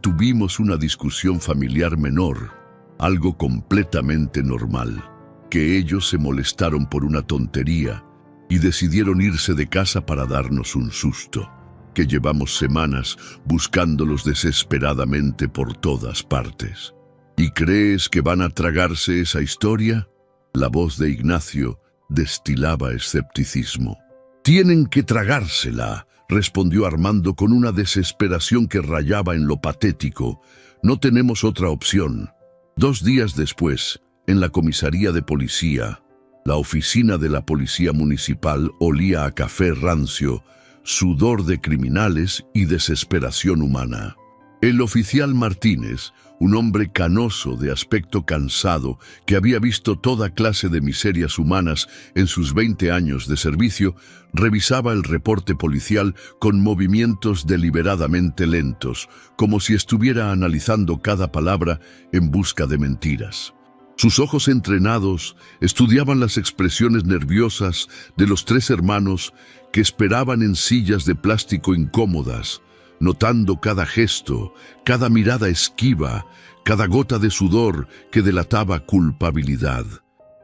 tuvimos una discusión familiar menor, algo completamente normal, que ellos se molestaron por una tontería y decidieron irse de casa para darnos un susto, que llevamos semanas buscándolos desesperadamente por todas partes. ¿Y crees que van a tragarse esa historia? La voz de Ignacio destilaba escepticismo. «Tienen que tragársela», respondió Armando con una desesperación que rayaba en lo patético. «No tenemos otra opción». 2 días después, en la comisaría de policía, la oficina de la policía municipal olía a café rancio, sudor de criminales y desesperación humana. El oficial Martínez, un hombre canoso de aspecto cansado que había visto toda clase de miserias humanas en sus 20 años de servicio, revisaba el reporte policial con movimientos deliberadamente lentos, como si estuviera analizando cada palabra en busca de mentiras. Sus ojos entrenados estudiaban las expresiones nerviosas de los 3 hermanos que esperaban en sillas de plástico incómodas, notando cada gesto, cada mirada esquiva, cada gota de sudor que delataba culpabilidad.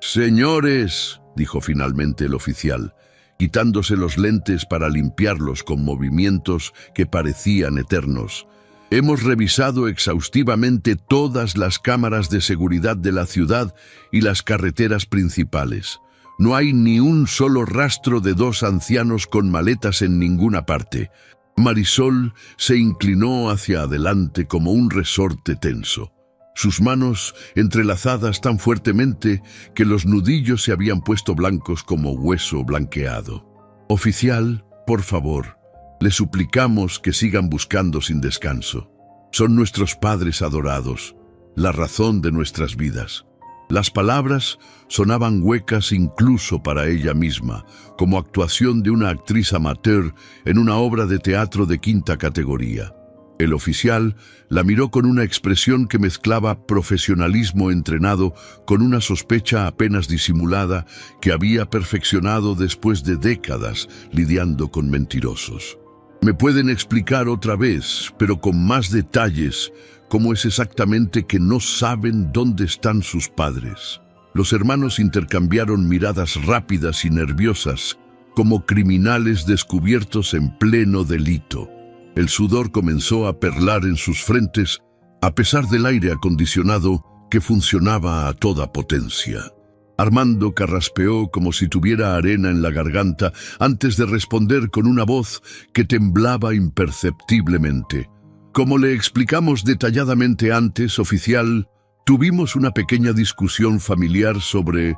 «Señores», dijo finalmente el oficial, quitándose los lentes para limpiarlos con movimientos que parecían eternos, «hemos revisado exhaustivamente todas las cámaras de seguridad de la ciudad y las carreteras principales. No hay ni un solo rastro de 2 ancianos con maletas en ninguna parte». Marisol se inclinó hacia adelante como un resorte tenso, sus manos entrelazadas tan fuertemente que los nudillos se habían puesto blancos como hueso blanqueado. «Oficial, por favor, le suplicamos que sigan buscando sin descanso. Son nuestros padres adorados, la razón de nuestras vidas». Las palabras sonaban huecas incluso para ella misma, como actuación de una actriz amateur en una obra de teatro de 5ª categoría. El oficial la miró con una expresión que mezclaba profesionalismo entrenado con una sospecha apenas disimulada que había perfeccionado después de décadas lidiando con mentirosos. «¿Me pueden explicar otra vez, pero con más detalles, cómo es exactamente que no saben dónde están sus padres?» Los hermanos intercambiaron miradas rápidas y nerviosas, como criminales descubiertos en pleno delito. El sudor comenzó a perlar en sus frentes, a pesar del aire acondicionado que funcionaba a toda potencia. Armando carraspeó como si tuviera arena en la garganta antes de responder con una voz que temblaba imperceptiblemente. «Como le explicamos detalladamente antes, oficial, tuvimos una pequeña discusión familiar sobre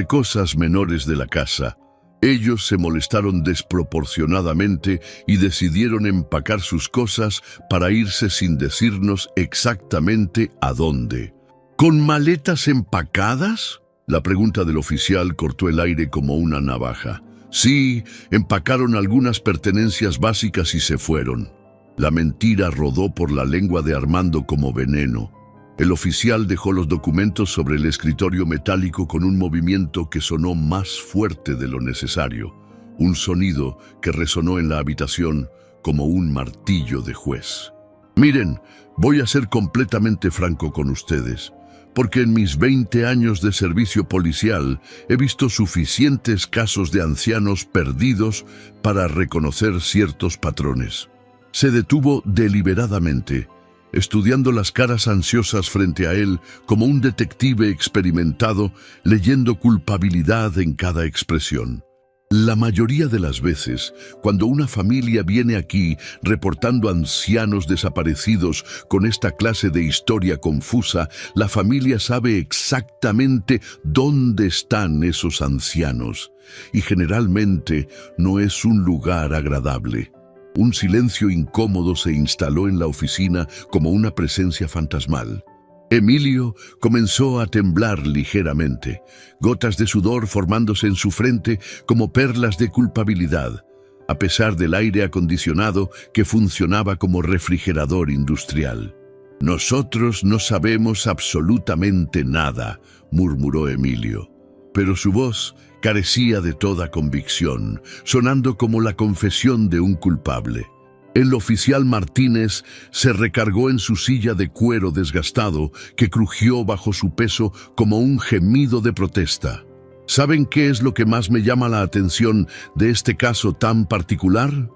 cosas menores de la casa. Ellos se molestaron desproporcionadamente y decidieron empacar sus cosas para irse sin decirnos exactamente a dónde». «¿Con maletas empacadas?», la pregunta del oficial cortó el aire como una navaja. «Sí, empacaron algunas pertenencias básicas y se fueron». La mentira rodó por la lengua de Armando como veneno. El oficial dejó los documentos sobre el escritorio metálico con un movimiento que sonó más fuerte de lo necesario, un sonido que resonó en la habitación como un martillo de juez. «Miren, voy a ser completamente franco con ustedes, porque en mis 20 años de servicio policial he visto suficientes casos de ancianos perdidos para reconocer ciertos patrones». Se detuvo deliberadamente, estudiando las caras ansiosas frente a él como un detective experimentado, leyendo culpabilidad en cada expresión. La mayoría de las veces, cuando una familia viene aquí reportando ancianos desaparecidos con esta clase de historia confusa, la familia sabe exactamente dónde están esos ancianos, y generalmente no es un lugar agradable. Un silencio incómodo se instaló en la oficina como una presencia fantasmal. Emilio comenzó a temblar ligeramente, gotas de sudor formándose en su frente como perlas de culpabilidad, a pesar del aire acondicionado que funcionaba como refrigerador industrial. «Nosotros no sabemos absolutamente nada», murmuró Emilio, pero su voz carecía de toda convicción, sonando como la confesión de un culpable. El oficial Martínez se recargó en su silla de cuero desgastado que crujió bajo su peso como un gemido de protesta. ¿Saben qué es lo que más me llama la atención de este caso tan particular?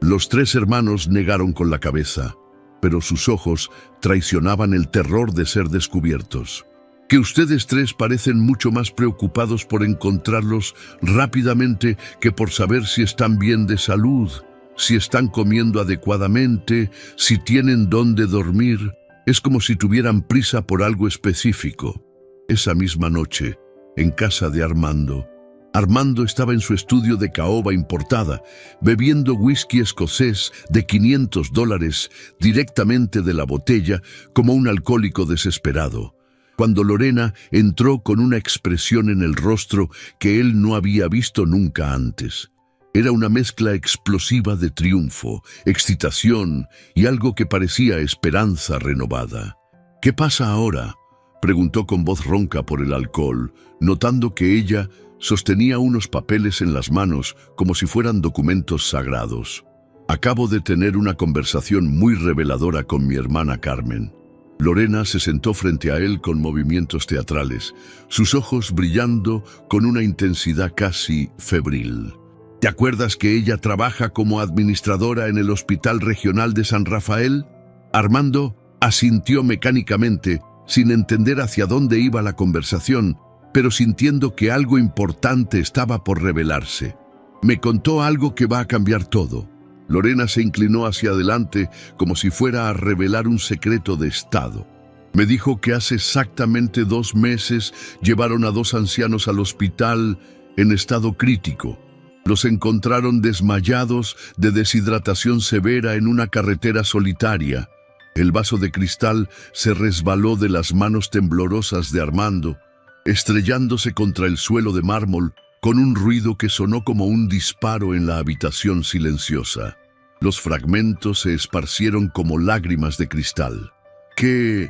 Los tres hermanos negaron con la cabeza, pero sus ojos traicionaban el terror de ser descubiertos. Que ustedes tres parecen mucho más preocupados por encontrarlos rápidamente que por saber si están bien de salud, si están comiendo adecuadamente, si tienen dónde dormir. Es como si tuvieran prisa por algo específico. Esa misma noche, en casa de Armando estaba en su estudio de caoba importada, bebiendo whisky escocés de $500 directamente de la botella como un alcohólico desesperado, cuando Lorena entró con una expresión en el rostro que él no había visto nunca antes. Era una mezcla explosiva de triunfo, excitación y algo que parecía esperanza renovada. «¿Qué pasa ahora?», preguntó con voz ronca por el alcohol, notando que ella sostenía unos papeles en las manos como si fueran documentos sagrados. «Acabo de tener una conversación muy reveladora con mi hermana Carmen». Lorena se sentó frente a él con movimientos teatrales, sus ojos brillando con una intensidad casi febril. «¿Te acuerdas que ella trabaja como administradora en el Hospital Regional de San Rafael?» Armando asintió mecánicamente, sin entender hacia dónde iba la conversación, pero sintiendo que algo importante estaba por revelarse. «Me contó algo que va a cambiar todo». Lorena se inclinó hacia adelante como si fuera a revelar un secreto de Estado. «Me dijo que hace exactamente 2 meses llevaron a 2 ancianos al hospital en estado crítico. Los encontraron desmayados de deshidratación severa en una carretera solitaria. El vaso de cristal se resbaló de las manos temblorosas de Armando, estrellándose contra el suelo de mármol con un ruido que sonó como un disparo en la habitación silenciosa. Los fragmentos se esparcieron como lágrimas de cristal. ¿Qué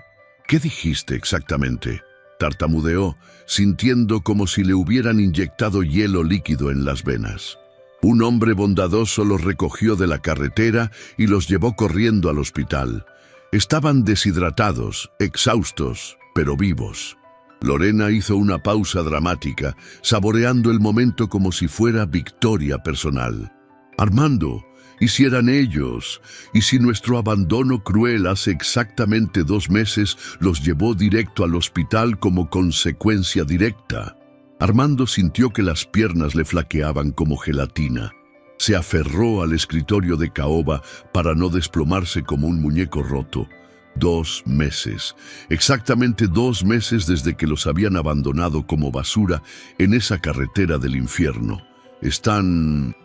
dijiste exactamente?», tartamudeó, sintiendo como si le hubieran inyectado hielo líquido en las venas. «Un hombre bondadoso los recogió de la carretera y los llevó corriendo al hospital. Estaban deshidratados, exhaustos, pero vivos». Lorena hizo una pausa dramática, saboreando el momento como si fuera victoria personal. «Armando, ¿y si eran ellos? ¿Y si nuestro abandono cruel hace exactamente 2 meses los llevó directo al hospital como consecuencia directa?» Armando sintió que las piernas le flaqueaban como gelatina. Se aferró al escritorio de caoba para no desplomarse como un muñeco roto. 2 meses, exactamente 2 meses desde que los habían abandonado como basura en esa carretera del infierno. ¿Están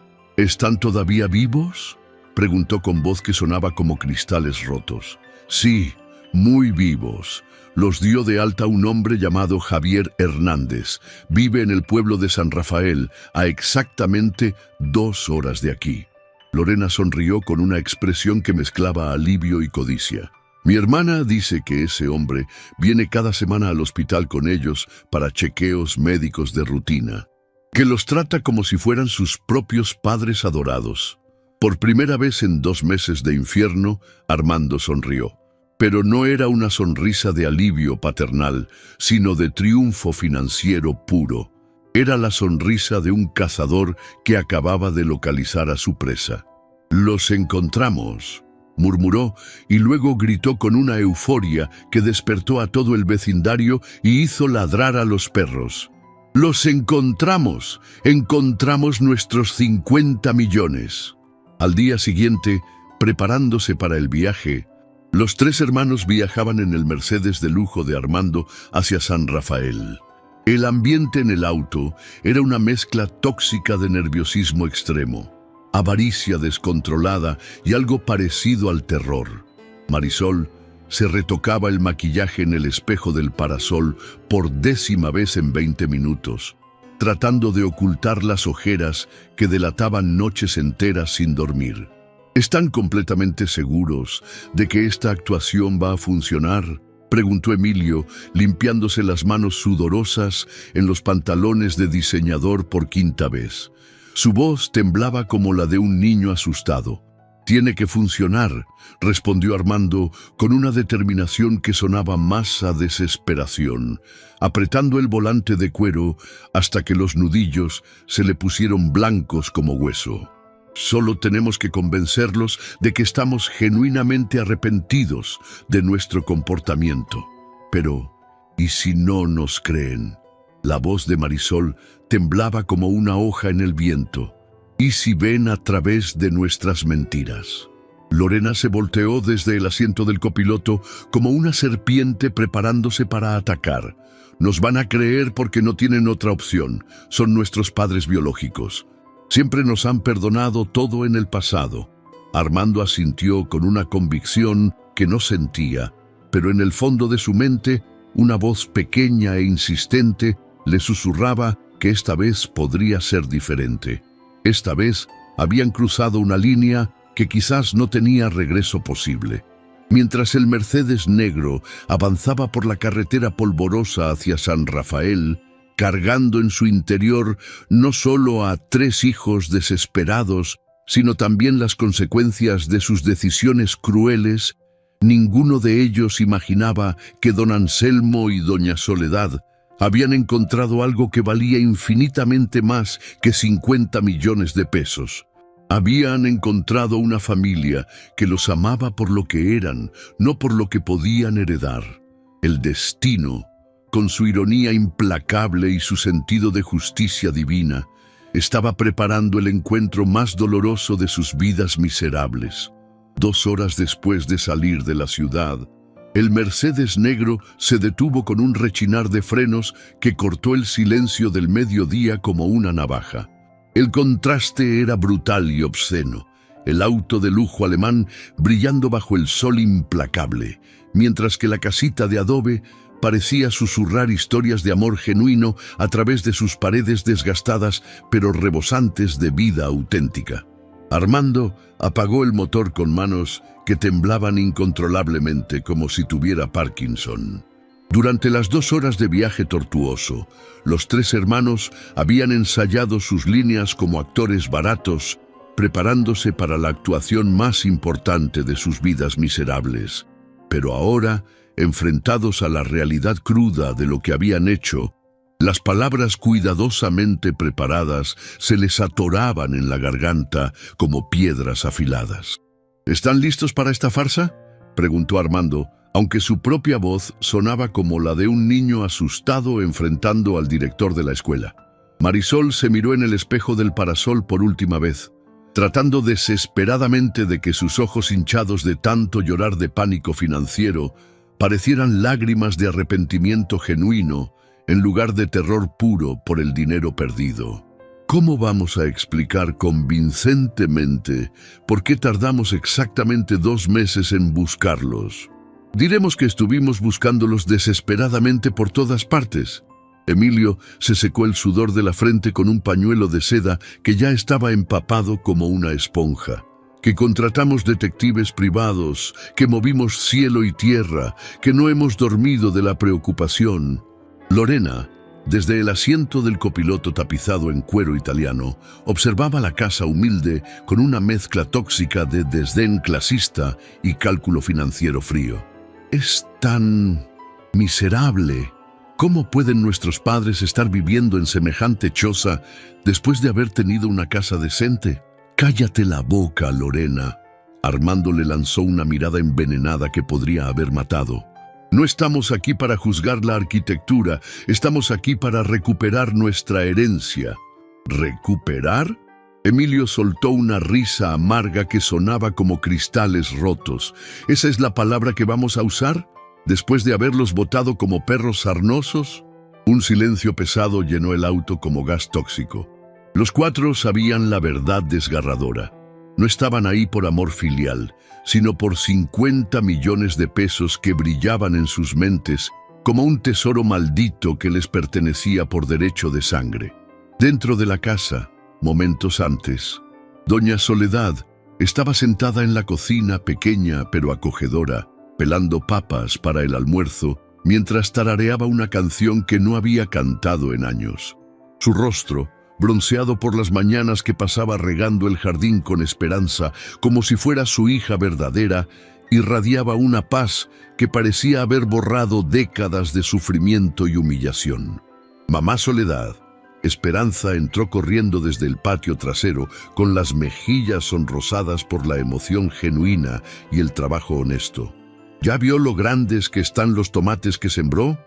todavía vivos?», preguntó con voz que sonaba como cristales rotos. «Sí, muy vivos. Los dio de alta un hombre llamado Javier Hernández. Vive en el pueblo de San Rafael, a exactamente 2 horas de aquí». Lorena sonrió con una expresión que mezclaba alivio y codicia. «Mi hermana dice que ese hombre viene cada semana al hospital con ellos para chequeos médicos de rutina, que los trata como si fueran sus propios padres adorados». Por primera vez en 2 meses de infierno, Armando sonrió. Pero no era una sonrisa de alivio paternal, sino de triunfo financiero puro. Era la sonrisa de un cazador que acababa de localizar a su presa. «Los encontramos», murmuró, y luego gritó con una euforia que despertó a todo el vecindario y hizo ladrar a los perros. «¡Los encontramos! ¡Encontramos nuestros 50 millones!». Al día siguiente, preparándose para el viaje, los 3 hermanos viajaban en el Mercedes de lujo de Armando hacia San Rafael. El ambiente en el auto era una mezcla tóxica de nerviosismo extremo, avaricia descontrolada y algo parecido al terror. Marisol, Se retocaba el maquillaje en el espejo del parasol por 10ª vez en 20 minutos, tratando de ocultar las ojeras que delataban noches enteras sin dormir. ¿Están completamente seguros de que esta actuación va a funcionar?, preguntó Emilio, limpiándose las manos sudorosas en los pantalones de diseñador por 5ª vez. Su voz temblaba como la de un niño asustado. «Tiene que funcionar», respondió Armando con una determinación que sonaba más a desesperación, apretando el volante de cuero hasta que los nudillos se le pusieron blancos como hueso. «Solo tenemos que convencerlos de que estamos genuinamente arrepentidos de nuestro comportamiento. Pero, ¿y si no nos creen?». La voz de Marisol temblaba como una hoja en el viento. «¿Y si ven a través de nuestras mentiras?». Lorena se volteó desde el asiento del copiloto como una serpiente preparándose para atacar. «Nos van a creer porque no tienen otra opción. Son nuestros padres biológicos. Siempre nos han perdonado todo en el pasado». Armando asintió con una convicción que no sentía, pero en el fondo de su mente, una voz pequeña e insistente le susurraba que esta vez podría ser diferente. Esta vez habían cruzado una línea que quizás no tenía regreso posible. Mientras el Mercedes negro avanzaba por la carretera polvorosa hacia San Rafael, cargando en su interior no solo a 3 hijos desesperados, sino también las consecuencias de sus decisiones crueles, ninguno de ellos imaginaba que don Anselmo y doña Soledad habían encontrado algo que valía infinitamente más que 50 millones de pesos. Habían encontrado una familia que los amaba por lo que eran, no por lo que podían heredar. El destino, con su ironía implacable y su sentido de justicia divina, estaba preparando el encuentro más doloroso de sus vidas miserables. 2 horas después de salir de la ciudad, el Mercedes negro se detuvo con un rechinar de frenos que cortó el silencio del mediodía como una navaja. El contraste era brutal y obsceno. El auto de lujo alemán brillando bajo el sol implacable, mientras que la casita de adobe parecía susurrar historias de amor genuino a través de sus paredes desgastadas pero rebosantes de vida auténtica. Armando apagó el motor con manos que temblaban incontrolablemente como si tuviera Parkinson. Durante las 2 horas de viaje tortuoso, los 3 hermanos habían ensayado sus líneas como actores baratos, preparándose para la actuación más importante de sus vidas miserables. Pero ahora, enfrentados a la realidad cruda de lo que habían hecho, las palabras cuidadosamente preparadas se les atoraban en la garganta como piedras afiladas. «¿Están listos para esta farsa?», preguntó Armando, aunque su propia voz sonaba como la de un niño asustado enfrentando al director de la escuela. Marisol se miró en el espejo del parasol por última vez, tratando desesperadamente de que sus ojos hinchados de tanto llorar de pánico financiero parecieran lágrimas de arrepentimiento genuino en lugar de terror puro por el dinero perdido. ¿Cómo vamos a explicar convincentemente por qué tardamos exactamente 2 meses en buscarlos? Diremos que estuvimos buscándolos desesperadamente por todas partes. Emilio se secó el sudor de la frente con un pañuelo de seda que ya estaba empapado como una esponja. Que contratamos detectives privados, que movimos cielo y tierra, que no hemos dormido de la preocupación. Lorena, desde el asiento del copiloto tapizado en cuero italiano, observaba la casa humilde con una mezcla tóxica de desdén clasista y cálculo financiero frío. «Es tan miserable. ¿Cómo pueden nuestros padres estar viviendo en semejante choza después de haber tenido una casa decente?» «Cállate la boca, Lorena». Armando le lanzó una mirada envenenada que podría haber matado. «No estamos aquí para juzgar la arquitectura, estamos aquí para recuperar nuestra herencia». ¿Recuperar? Emilio soltó una risa amarga que sonaba como cristales rotos. ¿Esa es la palabra que vamos a usar? ¿Después de haberlos botado como perros sarnosos? Un silencio pesado llenó el auto como gas tóxico. Los 4 sabían la verdad desgarradora. No estaban ahí por amor filial, sino por 50 millones de pesos que brillaban en sus mentes como un tesoro maldito que les pertenecía por derecho de sangre. Dentro de la casa, momentos antes, doña Soledad estaba sentada en la cocina pequeña pero acogedora, pelando papas para el almuerzo, mientras tarareaba una canción que no había cantado en años. Su rostro, bronceado por las mañanas que pasaba regando el jardín con Esperanza, como si fuera su hija verdadera, irradiaba una paz que parecía haber borrado décadas de sufrimiento y humillación. Mamá Soledad, Esperanza entró corriendo desde el patio trasero con las mejillas sonrosadas por la emoción genuina y el trabajo honesto. ¿Ya vio lo grandes que están los tomates que sembró?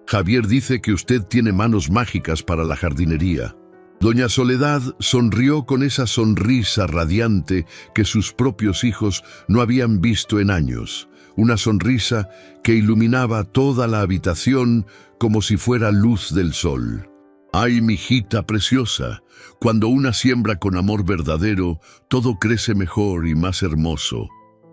Javier dice que usted tiene manos mágicas para la jardinería. Doña Soledad sonrió con esa sonrisa radiante que sus propios hijos no habían visto en años, una sonrisa que iluminaba toda la habitación como si fuera luz del sol. ¡Ay, mijita preciosa! Cuando una siembra con amor verdadero, todo crece mejor y más hermoso.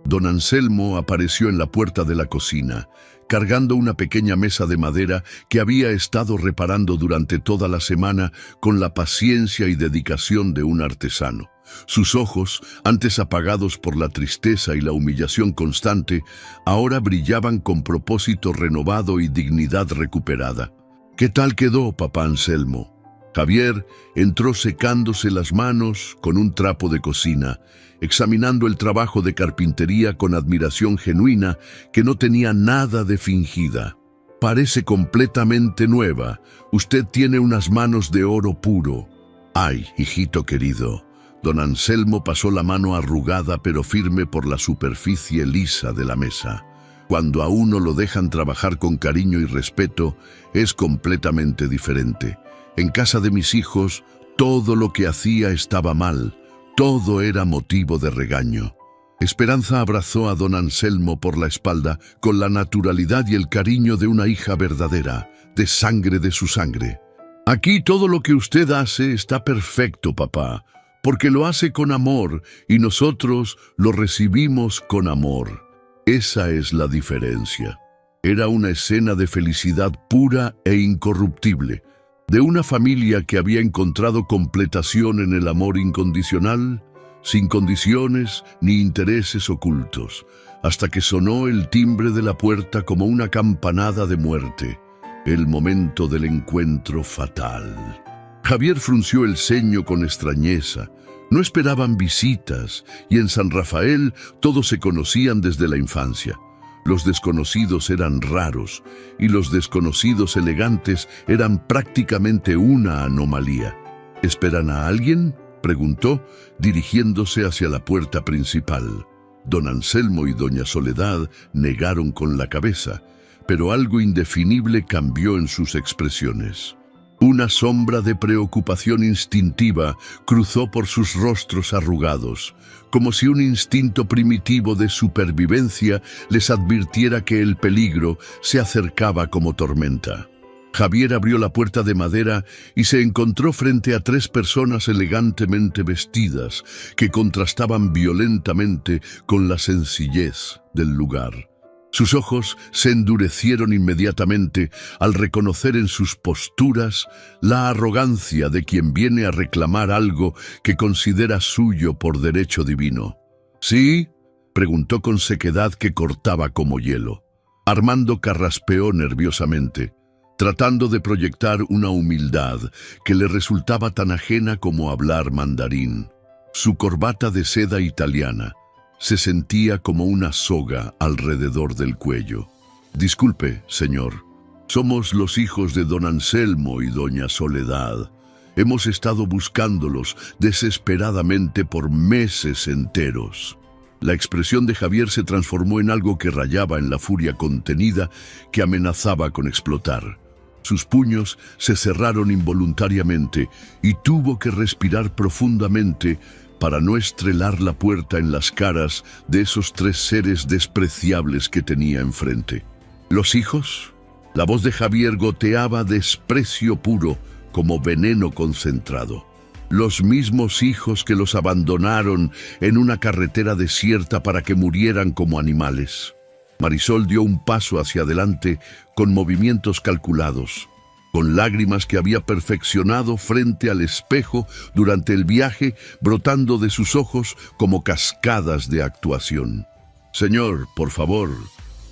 Don Anselmo apareció en la puerta de la cocina, cargando una pequeña mesa de madera que había estado reparando durante toda la semana con la paciencia y dedicación de un artesano. Sus ojos, antes apagados por la tristeza y la humillación constante, ahora brillaban con propósito renovado y dignidad recuperada. ¿Qué tal quedó, papá Anselmo? Javier entró secándose las manos con un trapo de cocina, examinando el trabajo de carpintería con admiración genuina que no tenía nada de fingida. Parece completamente nueva. Usted tiene unas manos de oro puro. Ay, hijito querido. Don Anselmo pasó la mano arrugada pero firme por la superficie lisa de la mesa. Cuando a uno lo dejan trabajar con cariño y respeto, es completamente diferente. En casa de mis hijos, todo lo que hacía estaba mal. Todo era motivo de regaño. Esperanza abrazó a don Anselmo por la espalda con la naturalidad y el cariño de una hija verdadera, de sangre de su sangre. Aquí todo lo que usted hace está perfecto, papá, porque lo hace con amor y nosotros lo recibimos con amor. Esa es la diferencia. Era una escena de felicidad pura e incorruptible, de una familia que había encontrado completación en el amor incondicional, sin condiciones ni intereses ocultos, hasta que sonó el timbre de la puerta como una campanada de muerte, el momento del encuentro fatal. Javier frunció el ceño con extrañeza. No esperaban visitas, y en San Rafael todos se conocían desde la infancia. Los desconocidos eran raros, y los desconocidos elegantes eran prácticamente una anomalía. ¿Esperan a alguien?, preguntó, dirigiéndose hacia la puerta principal. Don Anselmo y doña Soledad negaron con la cabeza, pero algo indefinible cambió en sus expresiones. Una sombra de preocupación instintiva cruzó por sus rostros arrugados, como si un instinto primitivo de supervivencia les advirtiera que el peligro se acercaba como tormenta. Javier abrió la puerta de madera y se encontró frente a 3 personas elegantemente vestidas que contrastaban violentamente con la sencillez del lugar. Sus ojos se endurecieron inmediatamente al reconocer en sus posturas la arrogancia de quien viene a reclamar algo que considera suyo por derecho divino. ¿Sí?, preguntó con sequedad que cortaba como hielo. Armando carraspeó nerviosamente, tratando de proyectar una humildad que le resultaba tan ajena como hablar mandarín. Su corbata de seda italiana se sentía como una soga alrededor del cuello. Disculpe, señor. Somos los hijos de don Anselmo y doña Soledad. Hemos estado buscándolos desesperadamente por meses enteros. La expresión de Javier se transformó en algo que rayaba en la furia contenida que amenazaba con explotar. Sus puños se cerraron involuntariamente y tuvo que respirar profundamente para no estrelar la puerta en las caras de esos 3 seres despreciables que tenía enfrente. ¿Los hijos? La voz de Javier goteaba desprecio puro como veneno concentrado. los mismos hijos que los abandonaron en una carretera desierta para que murieran como animales. Marisol dio un paso hacia adelante con movimientos calculados, con lágrimas que había perfeccionado frente al espejo durante el viaje, brotando de sus ojos como cascadas de actuación. Señor, por favor.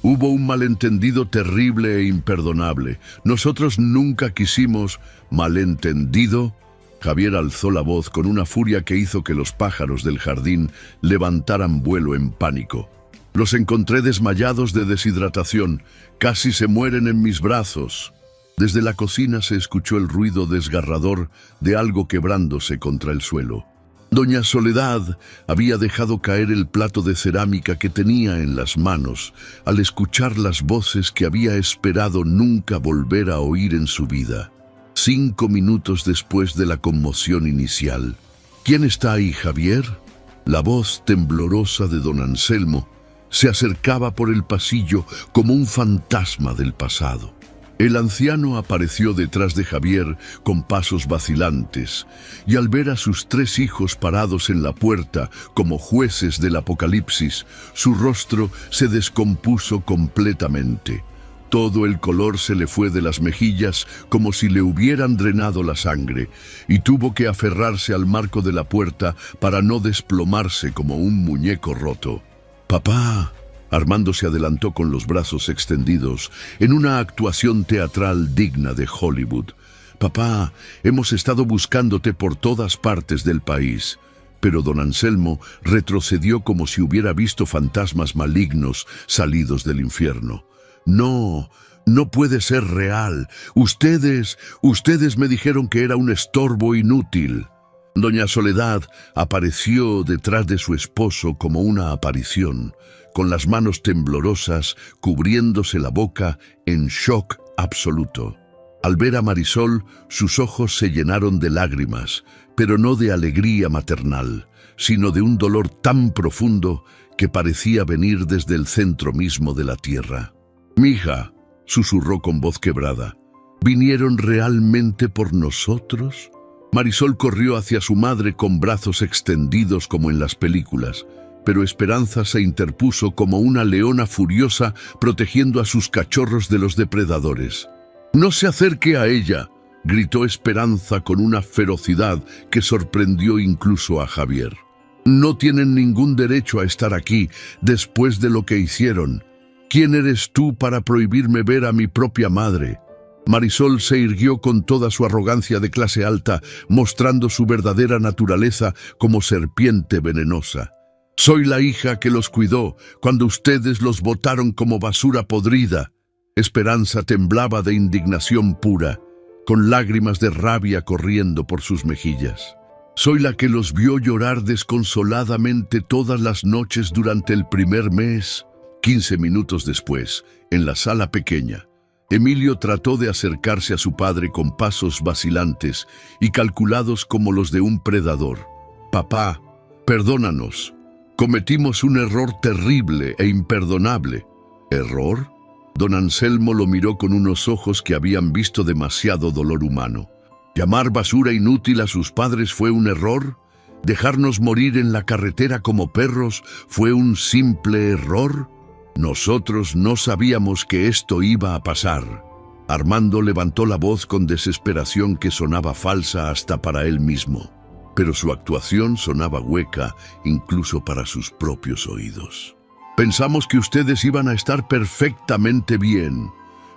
Hubo un malentendido terrible e imperdonable. Nosotros nunca quisimos... ¿Malentendido? Javier alzó la voz con una furia que hizo que los pájaros del jardín levantaran vuelo en pánico. Los encontré desmayados de deshidratación. Casi se mueren en mis brazos. Desde la cocina se escuchó el ruido desgarrador de algo quebrándose contra el suelo. Doña Soledad había dejado caer el plato de cerámica que tenía en las manos al escuchar las voces que había esperado nunca volver a oír en su vida. 5 minutos después de la conmoción inicial. ¿Quién está ahí, Javier? La voz temblorosa de don Anselmo se acercaba por el pasillo como un fantasma del pasado. El anciano apareció detrás de Javier con pasos vacilantes, y al ver a sus 3 hijos parados en la puerta como jueces del apocalipsis, su rostro se descompuso completamente. Todo el color se le fue de las mejillas como si le hubieran drenado la sangre, y tuvo que aferrarse al marco de la puerta para no desplomarse como un muñeco roto. «Papá». Armando se adelantó con los brazos extendidos, en una actuación teatral digna de Hollywood. «Papá, hemos estado buscándote por todas partes del país». Pero don Anselmo retrocedió como si hubiera visto fantasmas malignos salidos del infierno. «No, no puede ser real. Ustedes me dijeron que era un estorbo inútil». Doña Soledad apareció detrás de su esposo como una aparición, con las manos temblorosas, cubriéndose la boca en shock absoluto. Al ver a Marisol, sus ojos se llenaron de lágrimas, pero no de alegría maternal, sino de un dolor tan profundo que parecía venir desde el centro mismo de la tierra. «Mija», susurró con voz quebrada, «¿vinieron realmente por nosotros?» Marisol corrió hacia su madre con brazos extendidos como en las películas, pero Esperanza se interpuso como una leona furiosa protegiendo a sus cachorros de los depredadores. «No se acerque a ella», gritó Esperanza con una ferocidad que sorprendió incluso a Javier. «No tienen ningún derecho a estar aquí después de lo que hicieron. ¿Quién eres tú para prohibirme ver a mi propia madre?» Marisol se irguió con toda su arrogancia de clase alta, mostrando su verdadera naturaleza como serpiente venenosa. «Soy la hija que los cuidó cuando ustedes los botaron como basura podrida». Esperanza temblaba de indignación pura, con lágrimas de rabia corriendo por sus mejillas. «Soy la que los vio llorar desconsoladamente todas las noches durante el primer mes». 15 minutos después, en la sala pequeña, Emilio trató de acercarse a su padre con pasos vacilantes y calculados como los de un predador. «Papá, perdónanos. Cometimos un error terrible e imperdonable». «¿Error?» Don Anselmo lo miró con unos ojos que habían visto demasiado dolor humano. «¿Llamar basura inútil a sus padres fue un error? ¿Dejarnos morir en la carretera como perros fue un simple error? Nosotros no sabíamos que esto iba a pasar». Armando levantó la voz con desesperación que sonaba falsa hasta para él mismo, pero su actuación sonaba hueca incluso para sus propios oídos. «Pensamos que ustedes iban a estar perfectamente bien».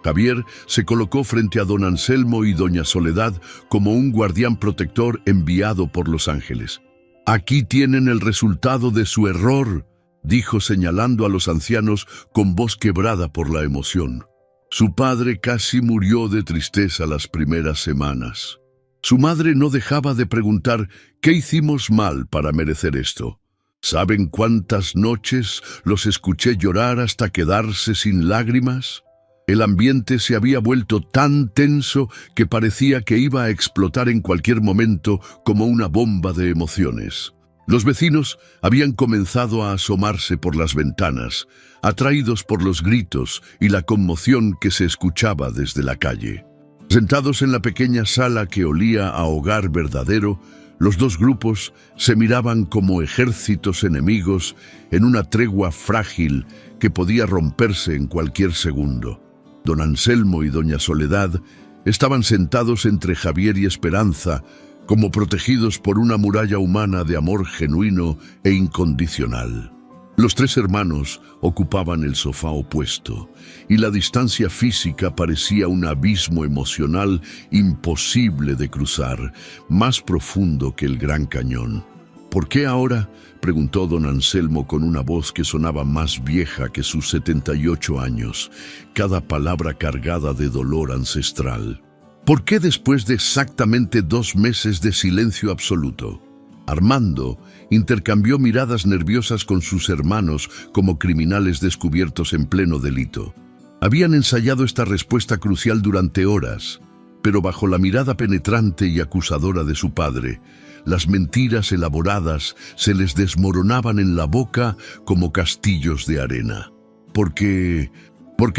Javier se colocó frente a don Anselmo y doña Soledad como un guardián protector enviado por los ángeles. «Aquí tienen el resultado de su error», dijo señalando a los ancianos con voz quebrada por la emoción. Su padre casi murió de tristeza las primeras semanas. Su madre no dejaba de preguntar ¿qué hicimos mal para merecer esto? ¿Saben cuántas noches los escuché llorar hasta quedarse sin lágrimas? El ambiente se había vuelto tan tenso que parecía que iba a explotar en cualquier momento como una bomba de emociones. Los vecinos habían comenzado a asomarse por las ventanas, atraídos por los gritos y la conmoción que se escuchaba desde la calle. Sentados en la pequeña sala que olía a hogar verdadero, Los dos grupos se miraban como ejércitos enemigos en una tregua frágil que podía romperse en cualquier segundo. Don Anselmo y doña Soledad estaban sentados entre Javier y Esperanza, como protegidos por una muralla humana de amor genuino e incondicional. Los tres hermanos ocupaban el sofá opuesto, y la distancia física parecía un abismo emocional imposible de cruzar, más profundo que el Gran Cañón. ¿Por qué ahora?, preguntó don Anselmo con una voz que sonaba más vieja que sus 78 años, cada palabra cargada de dolor ancestral. ¿Por qué después de exactamente 2 meses de silencio absoluto? Armando intercambió miradas nerviosas con sus hermanos como criminales descubiertos en pleno delito. Habían ensayado esta respuesta crucial durante horas, pero bajo la mirada penetrante y acusadora de su padre, las mentiras elaboradas se les desmoronaban en la boca como castillos de arena. Porque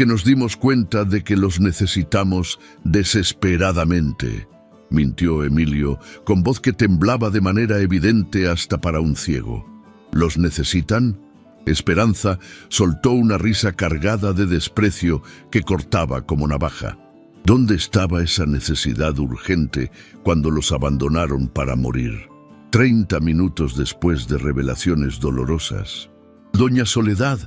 nos dimos cuenta de que los necesitamos desesperadamente, mintió Emilio, con voz que temblaba de manera evidente hasta para un ciego. ¿Los necesitan? Esperanza soltó una risa cargada de desprecio que cortaba como navaja. ¿Dónde estaba esa necesidad urgente cuando los abandonaron para morir? 30 minutos después de revelaciones dolorosas. Doña Soledad,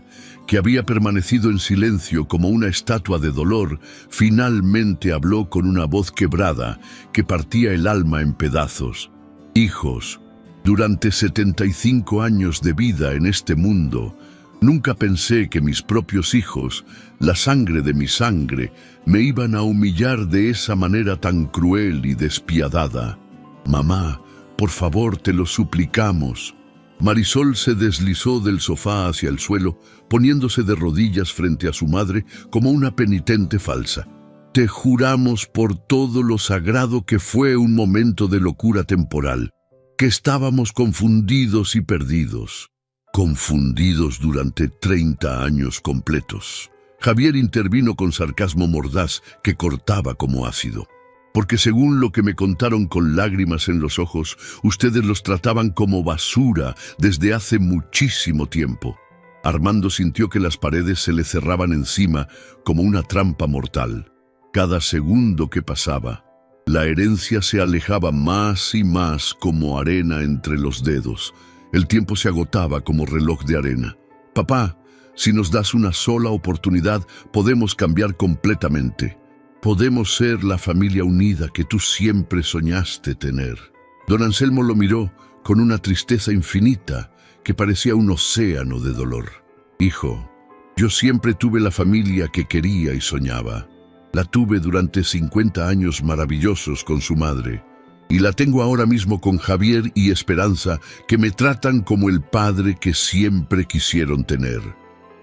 que había permanecido en silencio como una estatua de dolor, finalmente habló con una voz quebrada que partía el alma en pedazos. Hijos, durante 75 años de vida en este mundo, nunca pensé que mis propios hijos, la sangre de mi sangre, me iban a humillar de esa manera tan cruel y despiadada. Mamá, por favor, te lo suplicamos. Marisol se deslizó del sofá hacia el suelo, poniéndose de rodillas frente a su madre como una penitente falsa. Te juramos por todo lo sagrado que fue un momento de locura temporal, que estábamos confundidos y perdidos. Confundidos durante 30 años completos. Javier intervino con sarcasmo mordaz que cortaba como ácido. Porque según lo que me contaron con lágrimas en los ojos, ustedes los trataban como basura desde hace muchísimo tiempo. Armando sintió que las paredes se le cerraban encima como una trampa mortal. Cada segundo que pasaba, la herencia se alejaba más y más como arena entre los dedos. El tiempo se agotaba como reloj de arena. Papá, si nos das una sola oportunidad, podemos cambiar completamente. Podemos ser la familia unida que tú siempre soñaste tener. Don Anselmo lo miró con una tristeza infinita que parecía un océano de dolor. Hijo, yo siempre tuve la familia que quería y soñaba. La tuve durante 50 años maravillosos con su madre. Y la tengo ahora mismo con Javier y Esperanza, que me tratan como el padre que siempre quisieron tener.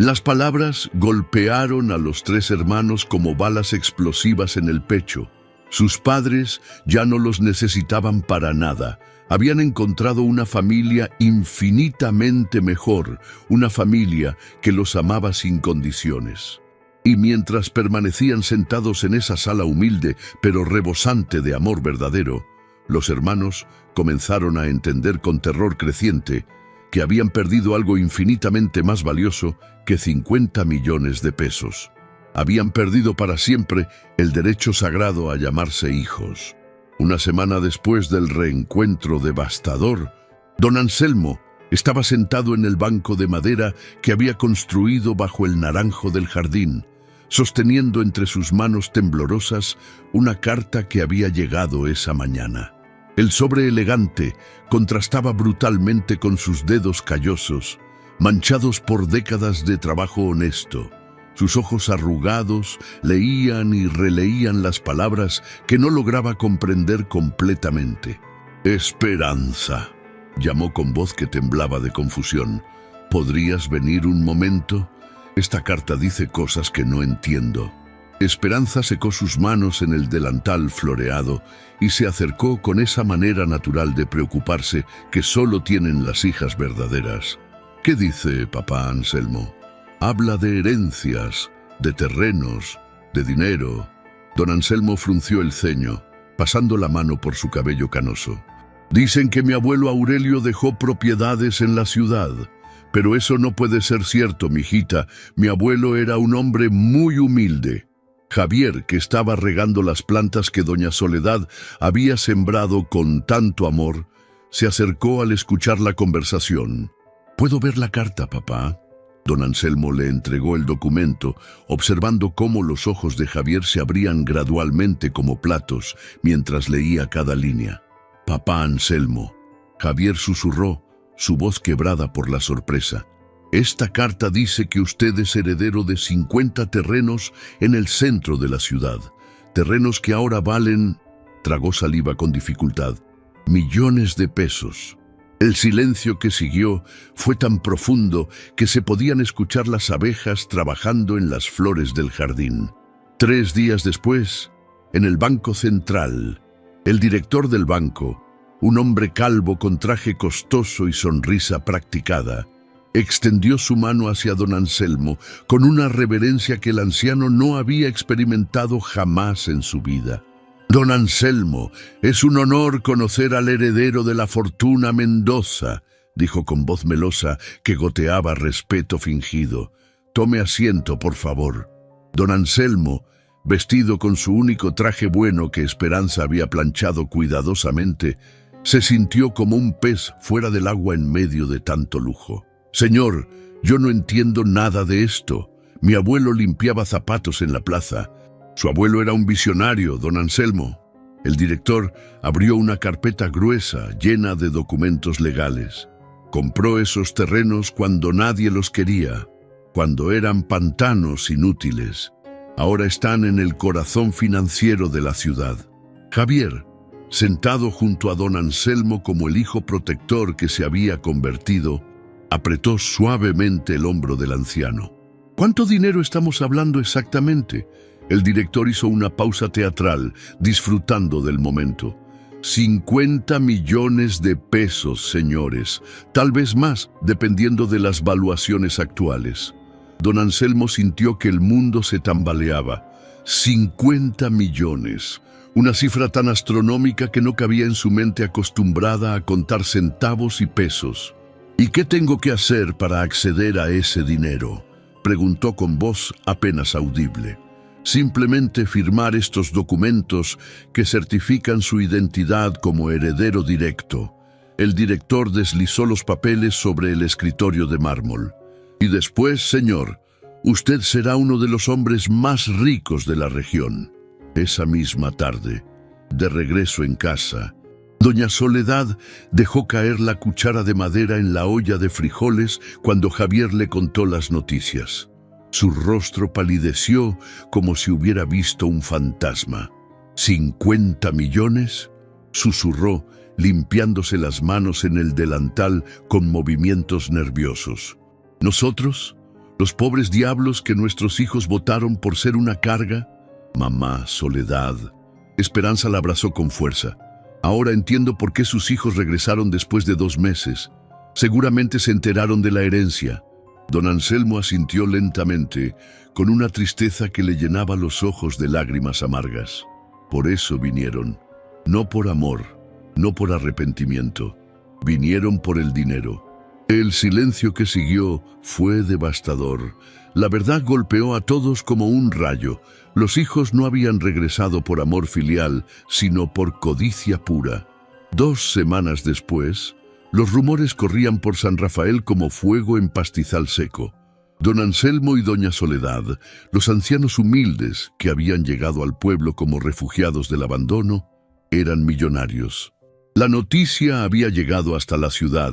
Las palabras golpearon a los tres hermanos como balas explosivas en el pecho. Sus padres ya no los necesitaban para nada. Habían encontrado una familia infinitamente mejor, una familia que los amaba sin condiciones. Y mientras permanecían sentados en esa sala humilde, pero rebosante de amor verdadero, los hermanos comenzaron a entender con terror creciente que habían perdido algo infinitamente más valioso que 50 millones de pesos. Habían perdido para siempre el derecho sagrado a llamarse hijos. Una semana después del reencuentro devastador, don Anselmo estaba sentado en el banco de madera que había construido bajo el naranjo del jardín, sosteniendo entre sus manos temblorosas una carta que había llegado esa mañana. El sobre elegante contrastaba brutalmente con sus dedos callosos, manchados por décadas de trabajo honesto. Sus ojos arrugados leían y releían las palabras que no lograba comprender completamente. «Esperanza», llamó con voz que temblaba de confusión. «¿Podrías venir un momento? Esta carta dice cosas que no entiendo». Esperanza secó sus manos en el delantal floreado y se acercó con esa manera natural de preocuparse que solo tienen las hijas verdaderas. «¿Qué dice papá Anselmo?» «Habla de herencias, de terrenos, de dinero». Don Anselmo frunció el ceño, pasando la mano por su cabello canoso. Dicen que mi abuelo Aurelio dejó propiedades en la ciudad, pero eso no puede ser cierto, mijita. Mi abuelo era un hombre muy humilde. Javier, que estaba regando las plantas que doña Soledad había sembrado con tanto amor, se acercó al escuchar la conversación. ¿Puedo ver la carta, papá? Don Anselmo le entregó el documento, observando cómo los ojos de Javier se abrían gradualmente como platos mientras leía cada línea. Papá Anselmo. Javier susurró, su voz quebrada por la sorpresa. Esta carta dice que usted es heredero de 50 terrenos en el centro de la ciudad. Terrenos que ahora valen, tragó saliva con dificultad, millones de pesos. El silencio que siguió fue tan profundo que se podían escuchar las abejas trabajando en las flores del jardín. 3 días después, en el Banco Central, el director del banco, un hombre calvo con traje costoso y sonrisa practicada, extendió su mano hacia don Anselmo con una reverencia que el anciano no había experimentado jamás en su vida. Don Anselmo, es un honor conocer al heredero de la fortuna Mendoza, dijo con voz melosa que goteaba respeto fingido. Tome asiento, por favor. Don Anselmo, vestido con su único traje bueno que Esperanza había planchado cuidadosamente, se sintió como un pez fuera del agua en medio de tanto lujo. Señor, yo no entiendo nada de esto. Mi abuelo limpiaba zapatos en la plaza. Su abuelo era un visionario, don Anselmo. El director abrió una carpeta gruesa llena de documentos legales. Compró esos terrenos cuando nadie los quería, cuando eran pantanos inútiles. Ahora están en el corazón financiero de la ciudad. Javier, sentado junto a don Anselmo como el hijo protector que se había convertido, apretó suavemente el hombro del anciano. ¿Cuánto dinero estamos hablando exactamente? El director hizo una pausa teatral, disfrutando del momento. 50 millones de pesos, señores. Tal vez más, dependiendo de las valuaciones actuales. Don Anselmo sintió que el mundo se tambaleaba. 50 millones. Una cifra tan astronómica que no cabía en su mente acostumbrada a contar centavos y pesos. ¿Y qué tengo que hacer para acceder a ese dinero?, preguntó con voz apenas audible. Simplemente firmar estos documentos que certifican su identidad como heredero directo. El director deslizó los papeles sobre el escritorio de mármol. Y después, señor, usted será uno de los hombres más ricos de la región. Esa misma tarde, de regreso en casa, doña Soledad dejó caer la cuchara de madera en la olla de frijoles cuando Javier le contó las noticias. Su rostro palideció como si hubiera visto un fantasma. ¿50 millones? Susurró, limpiándose las manos en el delantal con movimientos nerviosos. ¿Nosotros? ¿Los pobres diablos que nuestros hijos votaron por ser una carga? Mamá, Soledad. Esperanza la abrazó con fuerza. Ahora entiendo por qué sus hijos regresaron después de 2 meses. Seguramente se enteraron de la herencia. Don Anselmo asintió lentamente, con una tristeza que le llenaba los ojos de lágrimas amargas. Por eso vinieron. No por amor, no por arrepentimiento. Vinieron por el dinero. El silencio que siguió fue devastador. La verdad golpeó a todos como un rayo. Los hijos no habían regresado por amor filial, sino por codicia pura. 2 semanas después, los rumores corrían por San Rafael como fuego en pastizal seco. Don Anselmo y doña Soledad, los ancianos humildes que habían llegado al pueblo como refugiados del abandono, eran millonarios. La noticia había llegado hasta la ciudad,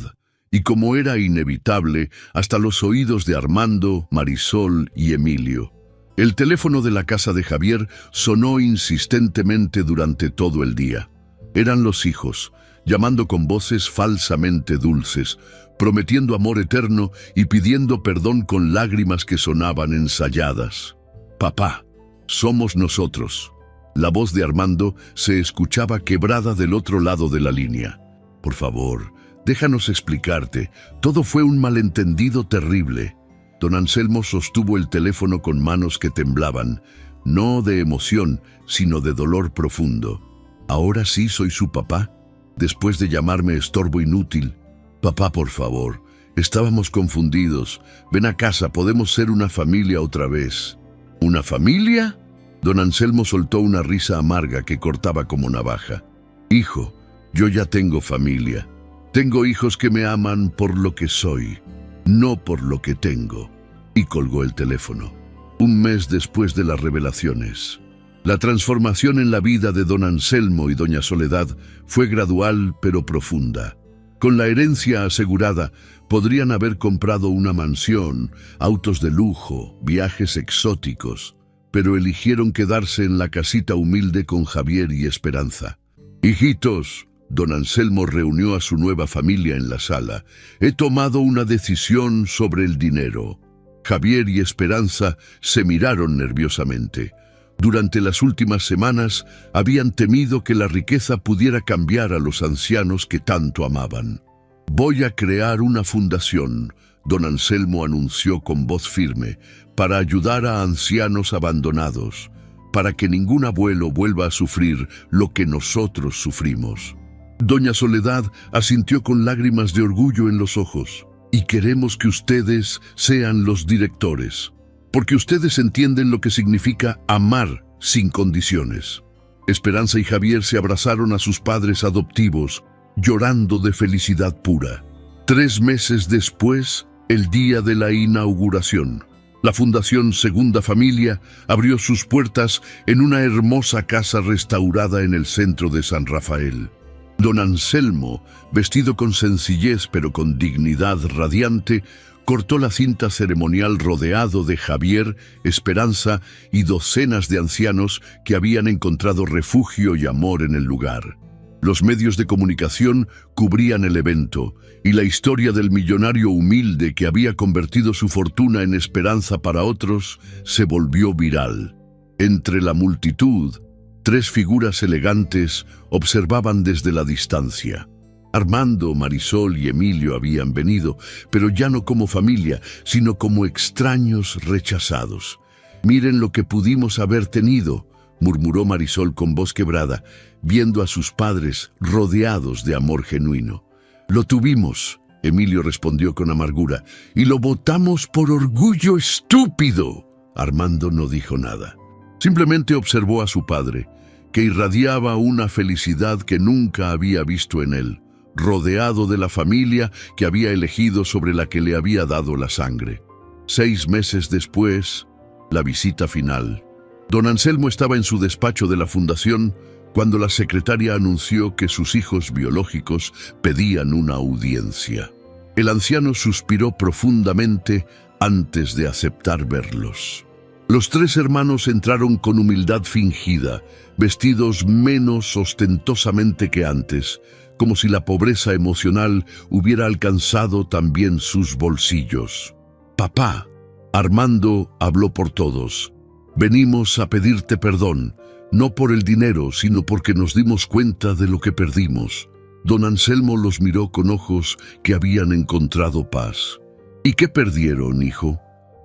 y como era inevitable, hasta los oídos de Armando, Marisol y Emilio. El teléfono de la casa de Javier sonó insistentemente durante todo el día. Eran los hijos, llamando con voces falsamente dulces, prometiendo amor eterno y pidiendo perdón con lágrimas que sonaban ensayadas. «Papá, somos nosotros». La voz de Armando se escuchaba quebrada del otro lado de la línea. «Por favor, déjanos explicarte. Todo fue un malentendido terrible». Don Anselmo sostuvo el teléfono con manos que temblaban, no de emoción, sino de dolor profundo. «¿Ahora sí soy su papá?». después de llamarme estorbo inútil. Papá, por favor, estábamos confundidos. Ven a casa, podemos ser una familia otra vez. ¿Una familia? Don Anselmo soltó una risa amarga que cortaba como navaja. Hijo, yo ya tengo familia. Tengo hijos que me aman por lo que soy, no por lo que tengo. Y colgó el teléfono. Un mes después de las revelaciones. La transformación en la vida de don Anselmo y doña Soledad fue gradual pero profunda. Con la herencia asegurada, podrían haber comprado una mansión, autos de lujo, viajes exóticos, pero eligieron quedarse en la casita humilde con Javier y Esperanza. Hijitos, don Anselmo reunió a su nueva familia en la sala. He tomado una decisión sobre el dinero. Javier y Esperanza se miraron nerviosamente. Durante las últimas semanas habían temido que la riqueza pudiera cambiar a los ancianos que tanto amaban. Voy a crear una fundación, don Anselmo anunció con voz firme, para ayudar a ancianos abandonados, para que ningún abuelo vuelva a sufrir lo que nosotros sufrimos. Doña Soledad asintió con lágrimas de orgullo en los ojos. Y queremos que ustedes sean los directores, porque ustedes entienden lo que significa amar sin condiciones. Esperanza y Javier se abrazaron a sus padres adoptivos, llorando de felicidad pura. 3 meses después, el día de la inauguración, la Fundación Segunda Familia abrió sus puertas en una hermosa casa restaurada en el centro de San Rafael. Don Anselmo, vestido con sencillez pero con dignidad radiante, cortó la cinta ceremonial rodeado de Javier, Esperanza y docenas de ancianos que habían encontrado refugio y amor en el lugar. Los medios de comunicación cubrían el evento y la historia del millonario humilde que había convertido su fortuna en esperanza para otros se volvió viral. Entre la multitud, 3 figuras elegantes observaban desde la distancia. Armando, Marisol y Emilio habían venido, pero ya no como familia, sino como extraños rechazados. Miren lo que pudimos haber tenido, murmuró Marisol con voz quebrada, viendo a sus padres rodeados de amor genuino. Lo tuvimos, Emilio respondió con amargura, y lo votamos por orgullo estúpido. Armando no dijo nada. Simplemente observó a su padre, que irradiaba una felicidad que nunca había visto en él, rodeado de la familia que había elegido sobre la que le había dado la sangre. 6 meses después, la visita final. Don Anselmo estaba en su despacho de la fundación cuando la secretaria anunció que sus hijos biológicos pedían una audiencia. El anciano suspiró profundamente antes de aceptar verlos. Los 3 hermanos entraron con humildad fingida, vestidos menos ostentosamente que antes, como si la pobreza emocional hubiera alcanzado también sus bolsillos. Papá, Armando habló por todos. Venimos a pedirte perdón, no por el dinero, sino porque nos dimos cuenta de lo que perdimos. Don Anselmo los miró con ojos que habían encontrado paz. ¿Y qué perdieron, hijo?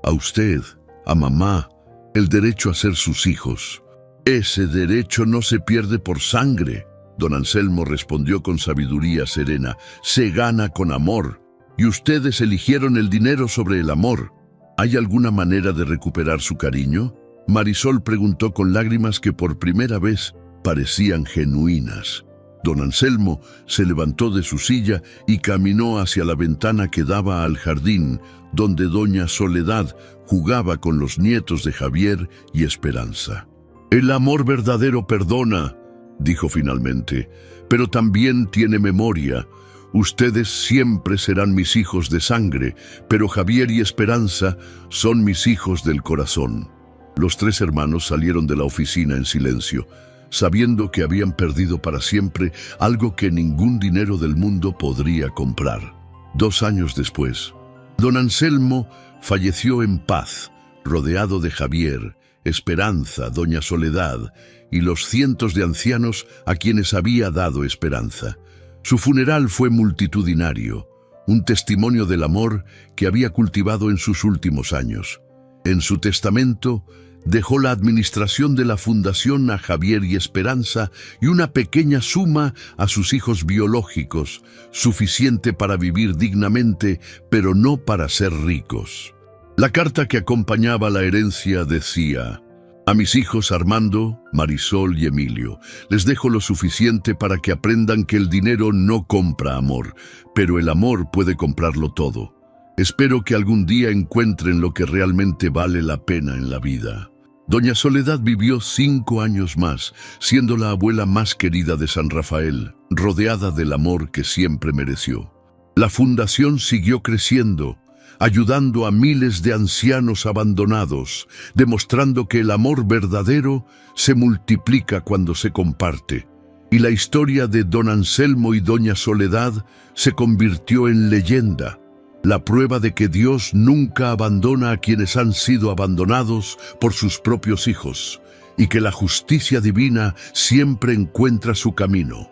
A usted, a mamá, el derecho a ser sus hijos. Ese derecho no se pierde por sangre. Don Anselmo respondió con sabiduría serena. Se gana con amor. Y ustedes eligieron el dinero sobre el amor. ¿Hay alguna manera de recuperar su cariño? Marisol preguntó con lágrimas que por primera vez parecían genuinas. Don Anselmo se levantó de su silla y caminó hacia la ventana que daba al jardín, donde doña Soledad jugaba con los nietos de Javier y Esperanza. El amor verdadero perdona, dijo finalmente, pero también tiene memoria. Ustedes siempre serán mis hijos de sangre, pero Javier y Esperanza son mis hijos del corazón. Los 3 hermanos salieron de la oficina en silencio, sabiendo que habían perdido para siempre algo que ningún dinero del mundo podría comprar. 2 años después, don Anselmo falleció en paz, rodeado de Javier, Esperanza, doña Soledad y los cientos de ancianos a quienes había dado esperanza. Su funeral fue multitudinario, un testimonio del amor que había cultivado en sus últimos años. En su testamento, dejó la administración de la fundación a Javier y Esperanza y una pequeña suma a sus hijos biológicos, suficiente para vivir dignamente, pero no para ser ricos. La carta que acompañaba la herencia decía: a mis hijos Armando, Marisol y Emilio, les dejo lo suficiente para que aprendan que el dinero no compra amor, pero el amor puede comprarlo todo. Espero que algún día encuentren lo que realmente vale la pena en la vida. Doña Soledad vivió 5 años más, siendo la abuela más querida de San Rafael, rodeada del amor que siempre mereció. La fundación siguió creciendo, ayudando a miles de ancianos abandonados, demostrando que el amor verdadero se multiplica cuando se comparte. Y la historia de don Anselmo y doña Soledad se convirtió en leyenda, la prueba de que Dios nunca abandona a quienes han sido abandonados por sus propios hijos, y que la justicia divina siempre encuentra su camino.